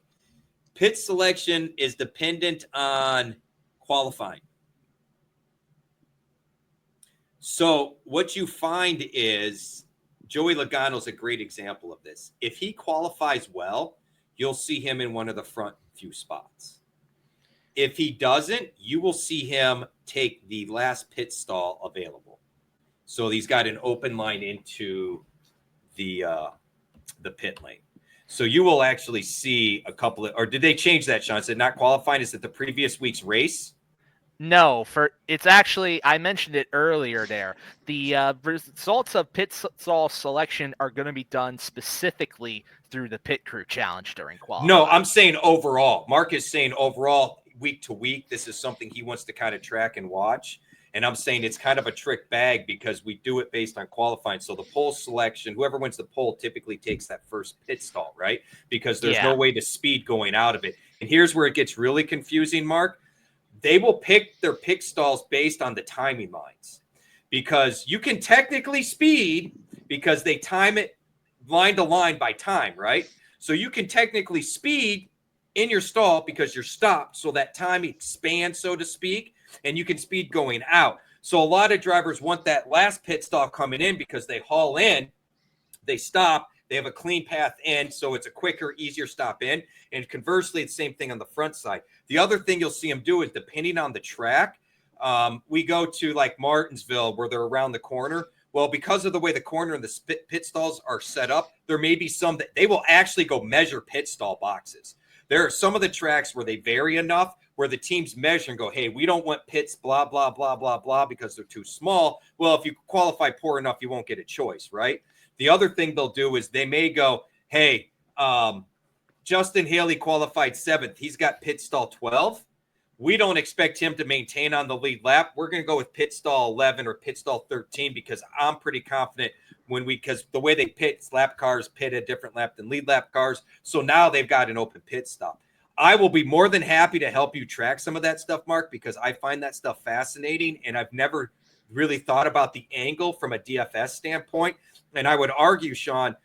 Pit selection is dependent on qualifying. So what you find is Joey Logano's a great example of this. If he qualifies well, you'll see him in one of the front few spots. If he doesn't, you will see him take the last pit stall available. So he's got an open line into the pit lane. So you will actually see a couple of, or did they change that, Sean? Is it not qualifying? Is it the previous week's race? No, it's actually, I mentioned it earlier there. The results of pit stall selection are going to be done specifically through the pit crew challenge during qualifying. No, I'm saying overall. Mark is saying overall, week to week, this is something he wants to kind of track and watch. And I'm saying it's kind of a trick bag because we do it based on qualifying. So the pole selection, whoever wins the pole typically takes that first pit stall, right? Because there's no way to speed going out of it. And here's where it gets really confusing, Mark. They will pick their pit stalls based on the timing lines because you can technically speed because they time it line to line by time, right? So you can technically speed in your stall because you're stopped. So that time expands, so to speak, and you can speed going out. So a lot of drivers want that last pit stall coming in because they haul in, they stop, they have a clean path in, so it's a quicker, easier stop in. And conversely, it's the same thing on the front side. The other thing you'll see them do is depending on the track, we go to like Martinsville where they're around the corner. Well, because of the way the corner and the pit stalls are set up, there may be some that they will actually go measure pit stall boxes. There are some of the tracks where they vary enough where the teams measure and go, hey, we don't want pits, blah, blah, blah, blah, blah, because they're too small. Well, if you qualify poor enough, you won't get a choice, right? The other thing they'll do is they may go, hey, Justin Haley qualified 7th. He's got pit stall 12. We don't expect him to maintain on the lead lap. We're going to go with pit stall 11 or pit stall 13 because I'm pretty confident because the way they pit, lap cars pit a different lap than lead lap cars. So now they've got an open pit stop. I will be more than happy to help you track some of that stuff, Mark, because I find that stuff fascinating. And I've never really thought about the angle from a DFS standpoint. And I would argue, Sean,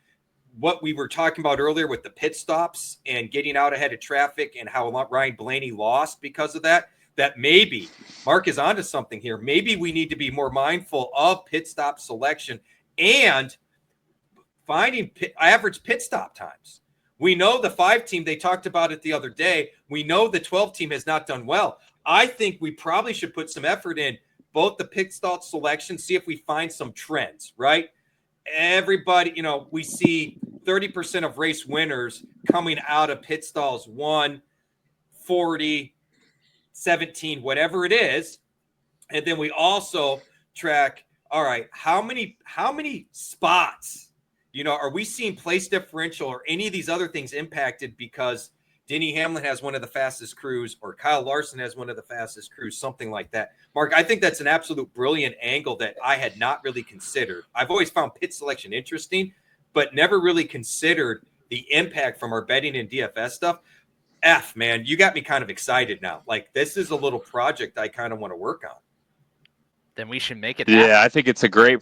what we were talking about earlier with the pit stops and getting out ahead of traffic and how Ryan Blaney lost because of that maybe Mark is onto something here. Maybe we need to be more mindful of pit stop selection and finding average pit stop times. We know the 5 team, they talked about it the other day. We know the 12 team has not done well. I think we probably should put some effort in both the pit stop selection, see if we find some trends, right? Everybody, we see 30% of race winners coming out of pit stalls 1, 40, 17, whatever it is. And then we also track, all right, how many spots, are we seeing place differential or any of these other things impacted because Denny Hamlin has one of the fastest crews or Kyle Larson has one of the fastest crews, something like that. Mark, I think that's an absolute brilliant angle that I had not really considered. I've always found pit selection interesting, but never really considered the impact from our betting and DFS stuff. Man, you got me kind of excited now. Like, this is a little project I kind of want to work on. Then we should make it happen. Yeah, I think it's a great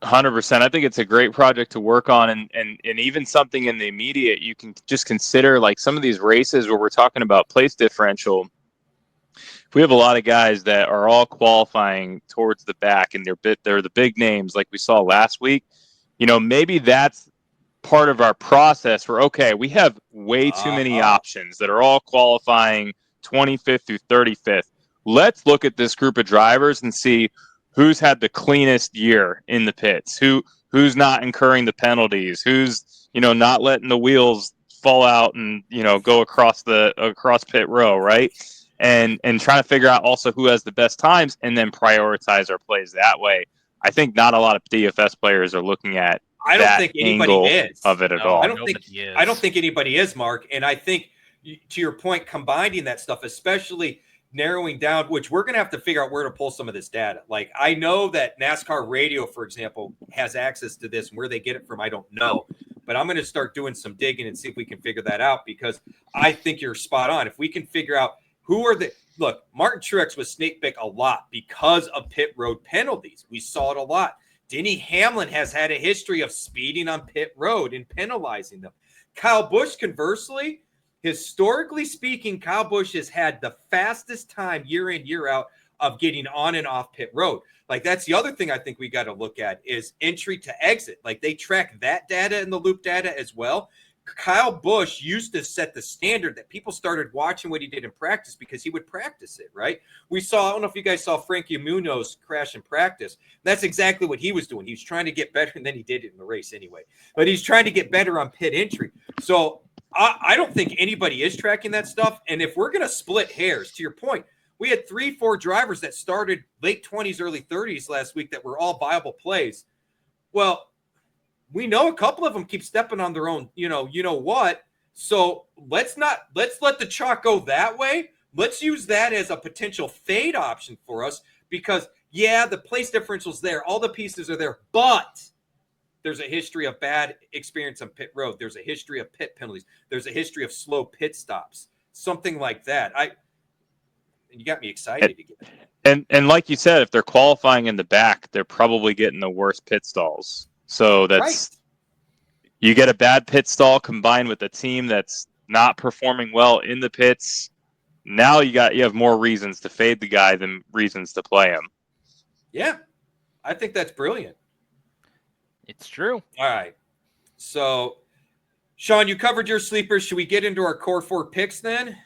100%. I think it's a great project to work on, and even something in the immediate. You can just consider like some of these races where we're talking about place differential. If we have a lot of guys that are all qualifying towards the back and they're the big names like we saw last week, maybe that's part of our process where, okay, we have way too many options that are all qualifying 25th through 35th. Let's look at this group of drivers and see who's had the cleanest year in the pits, who's not incurring the penalties, who's, not letting the wheels fall out and, go across pit row, right? And trying to figure out also who has the best times and then prioritize our plays that way. I think not a lot of DFS players are looking at I don't think anybody is of it at all. I don't think anybody is, Mark. And I think, to your point, combining that stuff, especially narrowing down, which we're going to have to figure out where to pull some of this data. Like, I know that NASCAR radio, for example, has access to this, and where they get it from, I don't know. But I'm going to start doing some digging and see if we can figure that out, because I think you're spot on. If we can figure out who are look, Martin Truex was snake bit a lot because of pit road penalties. We saw it a lot. Denny Hamlin has had a history of speeding on pit road and penalizing them. Kyle Busch, conversely, historically speaking, Kyle Busch has had the fastest time year in, year out of getting on and off pit road. Like, that's the other thing I think we got to look at is entry to exit. Like, they track that data in the loop data as well. Kyle Busch used to set the standard that people started watching what he did in practice because he would practice it, right? We saw, I don't know if you guys saw Frankie Munoz crash in practice. That's exactly what he was doing. He was trying to get better, and then he did it in the race anyway. But he's trying to get better on pit entry. So I don't think anybody is tracking that stuff. And if we're going to split hairs, to your point, we had 3-4 drivers that started late 20s, early 30s last week that were all viable plays. Well, we know a couple of them keep stepping on their own, you know what? So let's let the chalk go that way. Let's use that as a potential fade option for us because, yeah, the place differential's there. All the pieces are there, but there's a history of bad experience on pit road. There's a history of pit penalties. There's a history of slow pit stops, something like that. You got me excited again. And like you said, if they're qualifying in the back, they're probably getting the worst pit stalls. So that's right. You get a bad pit stall combined with a team that's not performing well in the pits. Now you have more reasons to fade the guy than reasons to play him. Yeah, I think that's brilliant. It's true. All right. So, Sean, you covered your sleepers. Should we get into our core 4 picks then?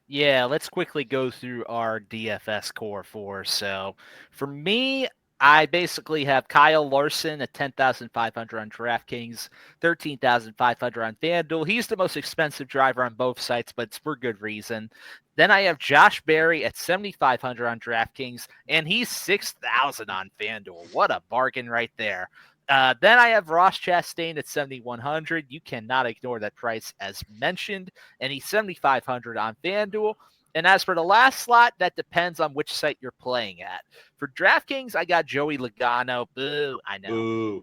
Yeah, let's quickly go through our DFS core 4. So, for me, I basically have Kyle Larson at 10,500 on DraftKings, 13,500 on FanDuel. He's the most expensive driver on both sites, but it's for good reason. Then I have Josh Berry at 7,500 on DraftKings, and he's 6,000 on FanDuel. What a bargain right there. Then I have Ross Chastain at 7,100. You cannot ignore that price as mentioned, and he's 7,500 on FanDuel. And as for the last slot, that depends on which site you're playing at. For DraftKings, I got Joey Logano. Boo, I know. Boo.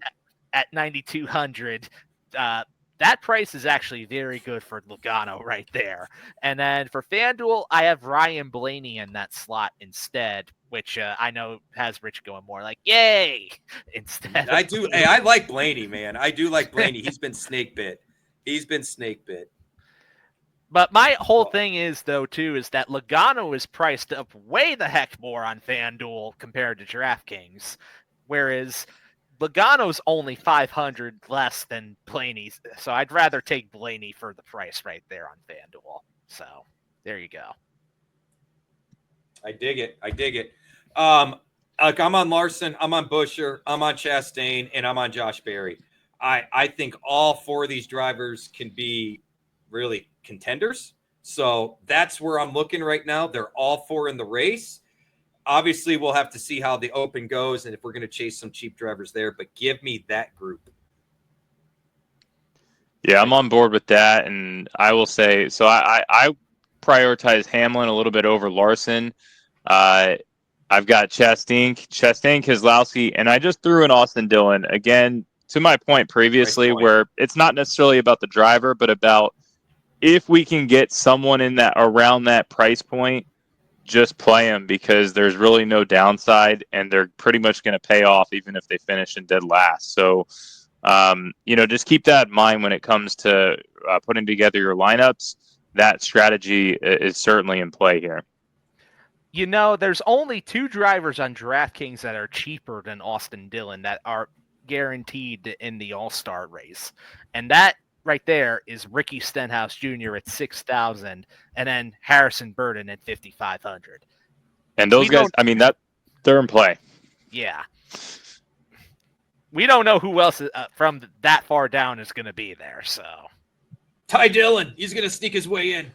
At 9,200. That price is actually very good for Logano right there. And then for FanDuel, I have Ryan Blaney in that slot instead, which I know has Rich going more like, yay, instead. I do. Hey, I like Blaney, man. I do like Blaney. He's been snake bit. But my whole thing is, though, too, is that Logano is priced up way the heck more on FanDuel compared to DraftKings, whereas Logano's only 500 less than Blaney's. So I'd rather take Blaney for the price right there on FanDuel. So there you go. I dig it. Like I'm on Larson, I'm on Buescher, I'm on Chastain, and I'm on Josh Berry. I think all 4 of these drivers can be really contenders. So that's where I'm looking right now. They're all 4 in the race. Obviously, we'll have to see how the open goes and if we're going to chase some cheap drivers there, but give me that group. Yeah, I'm on board with that. And I will say, so I prioritize Hamlin a little bit over Larson. I've got Chastain, Keselowski, and I just threw in Austin Dillon. Again, to my point previously, where it's not necessarily about the driver, but about if we can get someone in that around that price point, just play them because there's really no downside and they're pretty much going to pay off even if they finish in dead last. So, just keep that in mind when it comes to putting together your lineups. That strategy is certainly in play here. There's only 2 drivers on DraftKings that are cheaper than Austin Dillon that are guaranteed in the All-Star race. And that right there is Ricky Stenhouse Jr. at 6,000 and then Harrison Burton at 5,500. And those guys, they're in play. Yeah. We don't know who else from that far down is going to be there, so. Ty Dillon, he's going to sneak his way in.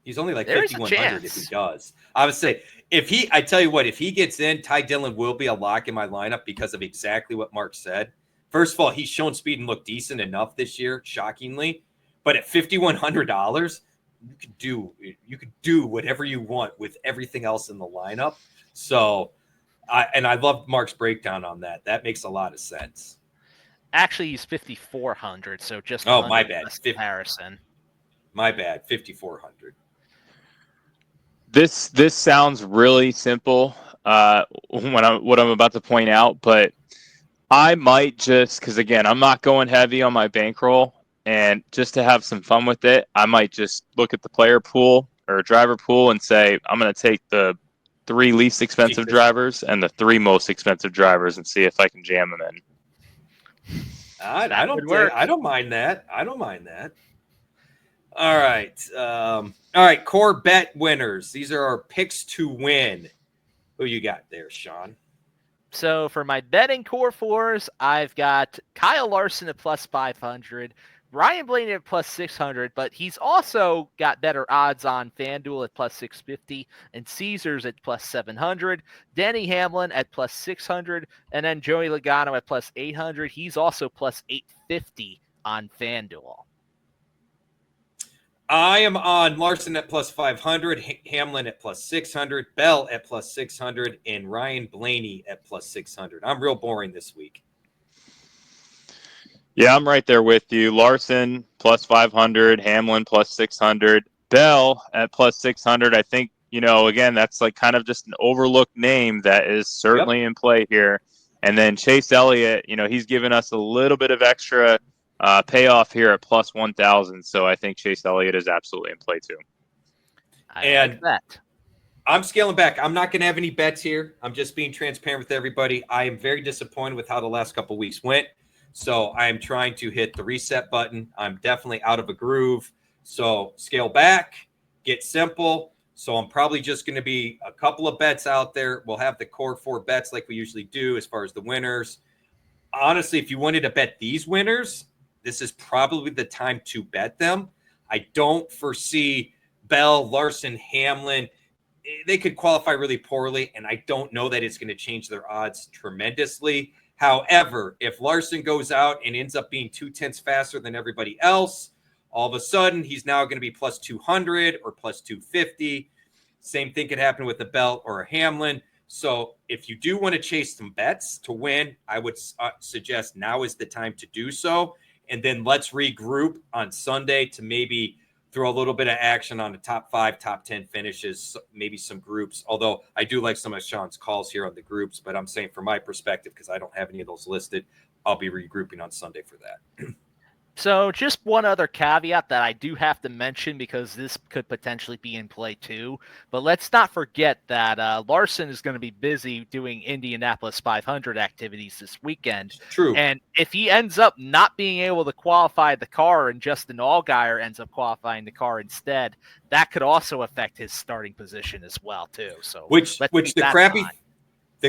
He's only like 5,100 if he does. I would say, if he gets in, Ty Dillon will be a lock in my lineup because of exactly what Mark said. First of all, he's shown speed and looked decent enough this year, shockingly. But at $5,100, you could do whatever you want with everything else in the lineup. So, I love Mark's breakdown on that. That makes a lot of sense. Actually, he's 5,400, so just my bad. Harrison. My bad, 5,400. This sounds really simple. What I'm about to point out, but I might just, because again, I'm not going heavy on my bankroll, And just to have some fun with it, I might just look at the player pool or driver pool and say, I'm going to take the 3 least expensive drivers and the 3 most expensive drivers and see if I can jam them in. I don't mind that. I don't mind that. All right. Core bet winners. These are our picks to win. Who you got there, Sean? So for my betting core fours, I've got Kyle Larson at plus 500, Ryan Blaney at plus 600, but he's also got better odds on FanDuel at plus 650 and Caesars at plus 700, Denny Hamlin at plus 600, and then Joey Logano at plus 800. He's also plus 850 on FanDuel. I am on Larson at plus 500, Hamlin at plus 600, Bell at plus 600, and Ryan Blaney at plus 600. I'm real boring this week. Yeah, I'm right there with you. Larson plus 500, Hamlin plus 600, Bell at plus 600. I think, again, that's like kind of just an overlooked name that is certainly in play here. And then Chase Elliott, he's given us a little bit of extra payoff here at plus 1,000. So I think Chase Elliott is absolutely in play too. I like that. I'm scaling back. I'm not going to have any bets here. I'm just being transparent with everybody. I am very disappointed with how the last couple of weeks went. So I am trying to hit the reset button. I'm definitely out of a groove. So scale back, get simple. So I'm probably just going to be a couple of bets out there. We'll have the core 4 bets like we usually do as far as the winners. Honestly, if you wanted to bet these winners, this is probably the time to bet them. I don't foresee Bell, Larson, Hamlin. They could qualify really poorly, and I don't know that it's going to change their odds tremendously. However, if Larson goes out and ends up being 0.2 faster than everybody else, all of a sudden he's now going to be plus 200 or plus 250. Same thing could happen with a Bell or a Hamlin. So if you do want to chase some bets to win, I would suggest now is the time to do so. And then let's regroup on Sunday to maybe throw a little bit of action on the top 5, top 10 finishes, maybe some groups. Although I do like some of Sean's calls here on the groups, but I'm saying from my perspective, because I don't have any of those listed, I'll be regrouping on Sunday for that. So just one other caveat that I do have to mention because this could potentially be in play too. But let's not forget that Larson is going to be busy doing Indianapolis 500 activities this weekend. True. And if he ends up not being able to qualify the car and Justin Allgaier ends up qualifying the car instead, that could also affect his starting position as well too. So which the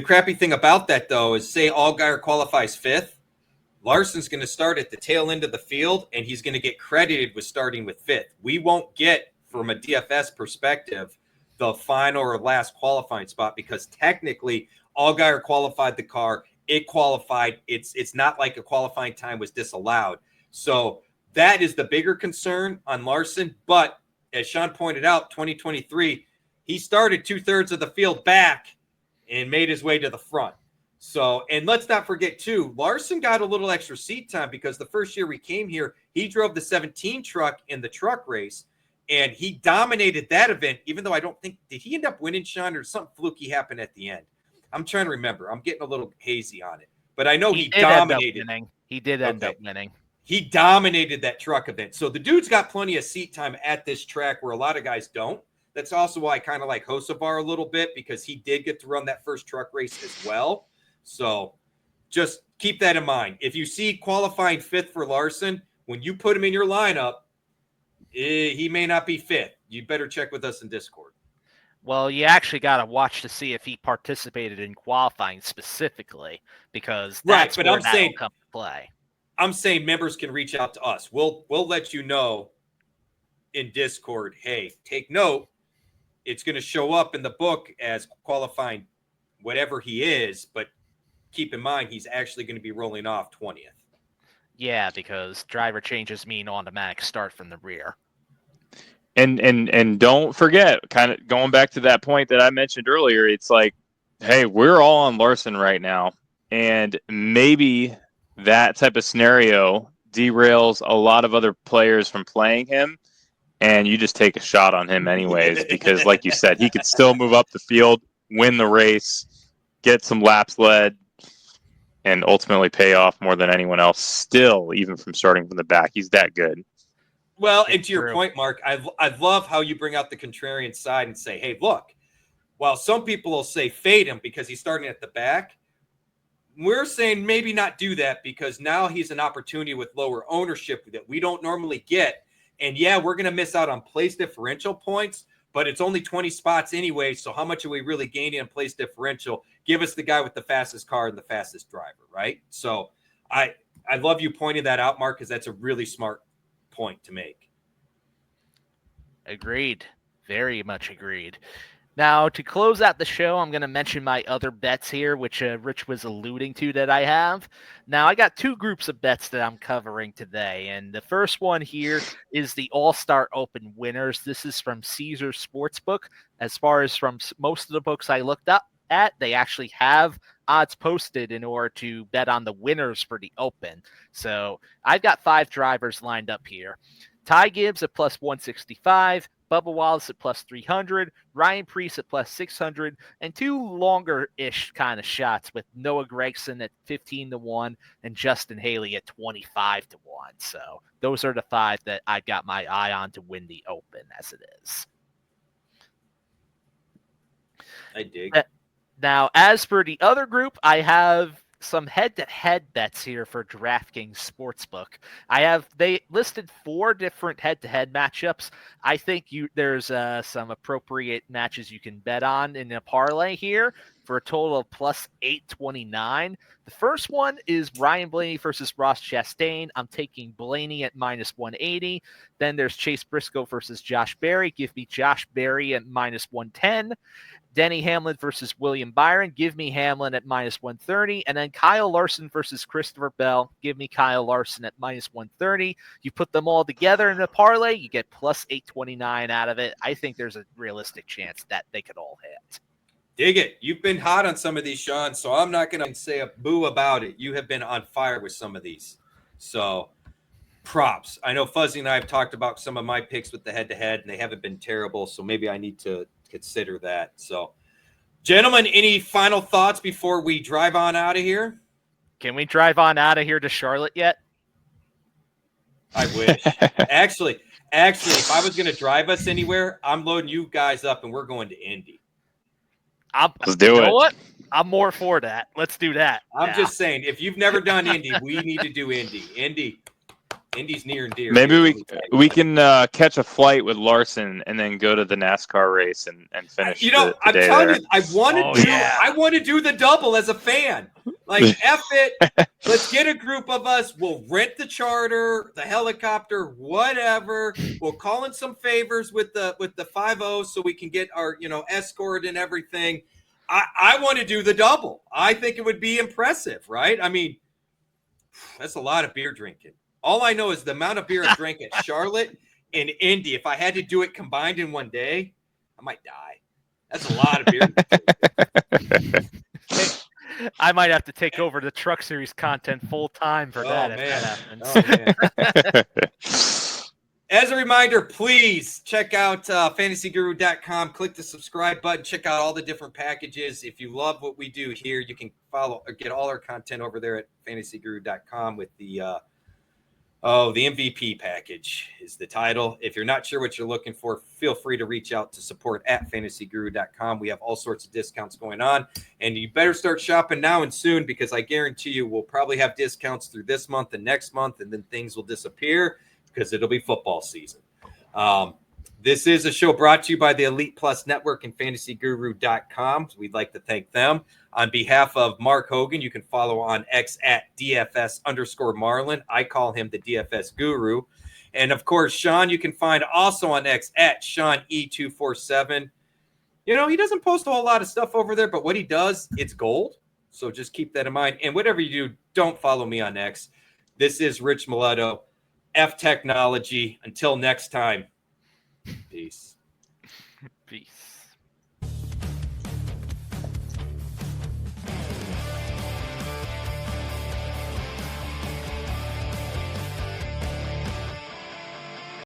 crappy thing about that though is say Allgaier qualifies 5th. Larson's going to start at the tail end of the field, and he's going to get credited with starting with 5th. We won't get, from a DFS perspective, the final or last qualifying spot because technically Allgaier qualified the car. It qualified. It's not like a qualifying time was disallowed. So that is the bigger concern on Larson. But as Sean pointed out, 2023, he started 2/3 of the field back and made his way to the front. So, and let's not forget too, Larson got a little extra seat time because the first year we came here, he drove the 17 truck in the truck race and he dominated that event, even though I don't think, did he end up winning, Sean, or something fluky happened at the end? I'm trying to remember. I'm getting a little hazy on it, but I know he dominated. He did end up winning. He dominated that truck event. So the dude's got plenty of seat time at this track where a lot of guys don't. That's also why I kind of like Hocevar a little bit because he did get to run that first truck race as well. So just keep that in mind. If you see qualifying 5th for Larson, when you put him in your lineup, he may not be 5th. You better check with us in Discord. Well, you actually got to watch to see if he participated in qualifying specifically because that's right, but where I'm saying, come to play. I'm saying members can reach out to us. We'll let you know in Discord, hey, take note. It's going to show up in the book as qualifying whatever he is, but keep in mind, he's actually going to be rolling off 20th. Yeah, because driver changes mean automatic start from the rear. And don't forget, kind of going back to that point that I mentioned earlier, it's like, hey, we're all on Larson right now. And maybe that type of scenario derails a lot of other players from playing him. And you just take a shot on him anyways, because like you said, he could still move up the field, win the race, get some laps led. and ultimately pay off more than anyone else still, even from starting from the back. He's that good. Well, and to your point, Mark, I love how you bring out the contrarian side and say, hey, look, while some people will say fade him because he's starting at the back, we're saying maybe not do that because now he's an opportunity with lower ownership that we don't normally get. And yeah, we're going to miss out on place differential points, but it's only 20 spots anyway. So how much are we really gaining on place differential? Give us the guy with the fastest car and the fastest driver, right? So I love you pointing that out, Mark, because that's a really smart point to make. Agreed. Very much agreed. Now, to close out the show, I'm going to mention my other bets here, which Rich was alluding to that I have. Now, I got two groups of bets that I'm covering today, and the first one here is the All-Star Open winners. This is from Caesar Sportsbook. As far as from most of the books I looked up at, they actually have odds posted in order to bet on the winners for the Open. So I've got 5 drivers lined up here. Ty Gibbs at plus 165, Bubba Wallace at plus 300, Ryan Preece at plus 600, and 2 longer-ish kind of shots with Noah Gragson at 15-1 and Justin Haley at 25-1. So those are the 5 that I got my eye on to win the Open as it is. I dig. Now, as for the other group, I have some head-to-head bets here for DraftKings Sportsbook. They listed 4 different head-to-head matchups. I think there's some appropriate matches you can bet on in a parlay here for a total of plus 829. The first one is Ryan Blaney versus Ross Chastain. I'm taking Blaney at minus 180. Then there's Chase Briscoe versus Josh Berry. Give me Josh Berry at minus 110. Denny Hamlin versus William Byron. Give me Hamlin at minus 130. And then Kyle Larson versus Christopher Bell. Give me Kyle Larson at minus 130. You put them all together in a parlay, you get plus 829 out of it. I think there's a realistic chance that they could all hit. Dig it. You've been hot on some of these, Sean, so I'm not going to say a boo about it. You have been on fire with some of these. So props. I know Fuzzy and I have talked about some of my picks with the head-to-head, and they haven't been terrible, so maybe I need to consider that. So, gentlemen, any final thoughts before we drive on out of here? Can we drive on out of here to Charlotte yet? I wish. Actually, if I was going to drive us anywhere, I'm loading you guys up and we're going to Indy. Let's do it. You know what? I'm more for that. Let's do that. I'm just saying, if you've never done Indy, we need to do Indy. Indy's near and dear. Maybe we can catch a flight with Larson and then go to the NASCAR race and finish. I'm telling you, I want to do the double as a fan. Like F it. Let's get a group of us. We'll rent the charter, the helicopter, whatever. We'll call in some favors with the 5-0 so we can get our escort and everything. I want to do the double. I think it would be impressive, right? I mean, that's a lot of beer drinking. All I know is the amount of beer I drank at Charlotte and Indy. If I had to do it combined in one day, I might die. That's a lot of beer. I might have to take over the Truck Series content full time for that. If that happens. As a reminder, please check out fantasyguru.com. Click the subscribe button. Check out all the different packages. If you love what we do here, you can follow or get all our content over there at fantasyguru.com with the MVP package is the title. If you're not sure what you're looking for, feel free to reach out to support at fantasyguru.com. We have all sorts of discounts going on, and you better start shopping now and soon because I guarantee you we'll probably have discounts through this month and next month, and then things will disappear because it'll be football season. This is a show brought to you by the Elite Plus Network and fantasyguru.com. So we'd like to thank them. On behalf of Mark Hogan, you can follow on X at DFS_Marlin. I call him the DFS Guru. And, of course, Sean, you can find also on X at SeanE247. He doesn't post a whole lot of stuff over there, but what he does, it's gold. So just keep that in mind. And whatever you do, don't follow me on X. This is Rich Maletto, F Technology. Until next time, peace. Peace.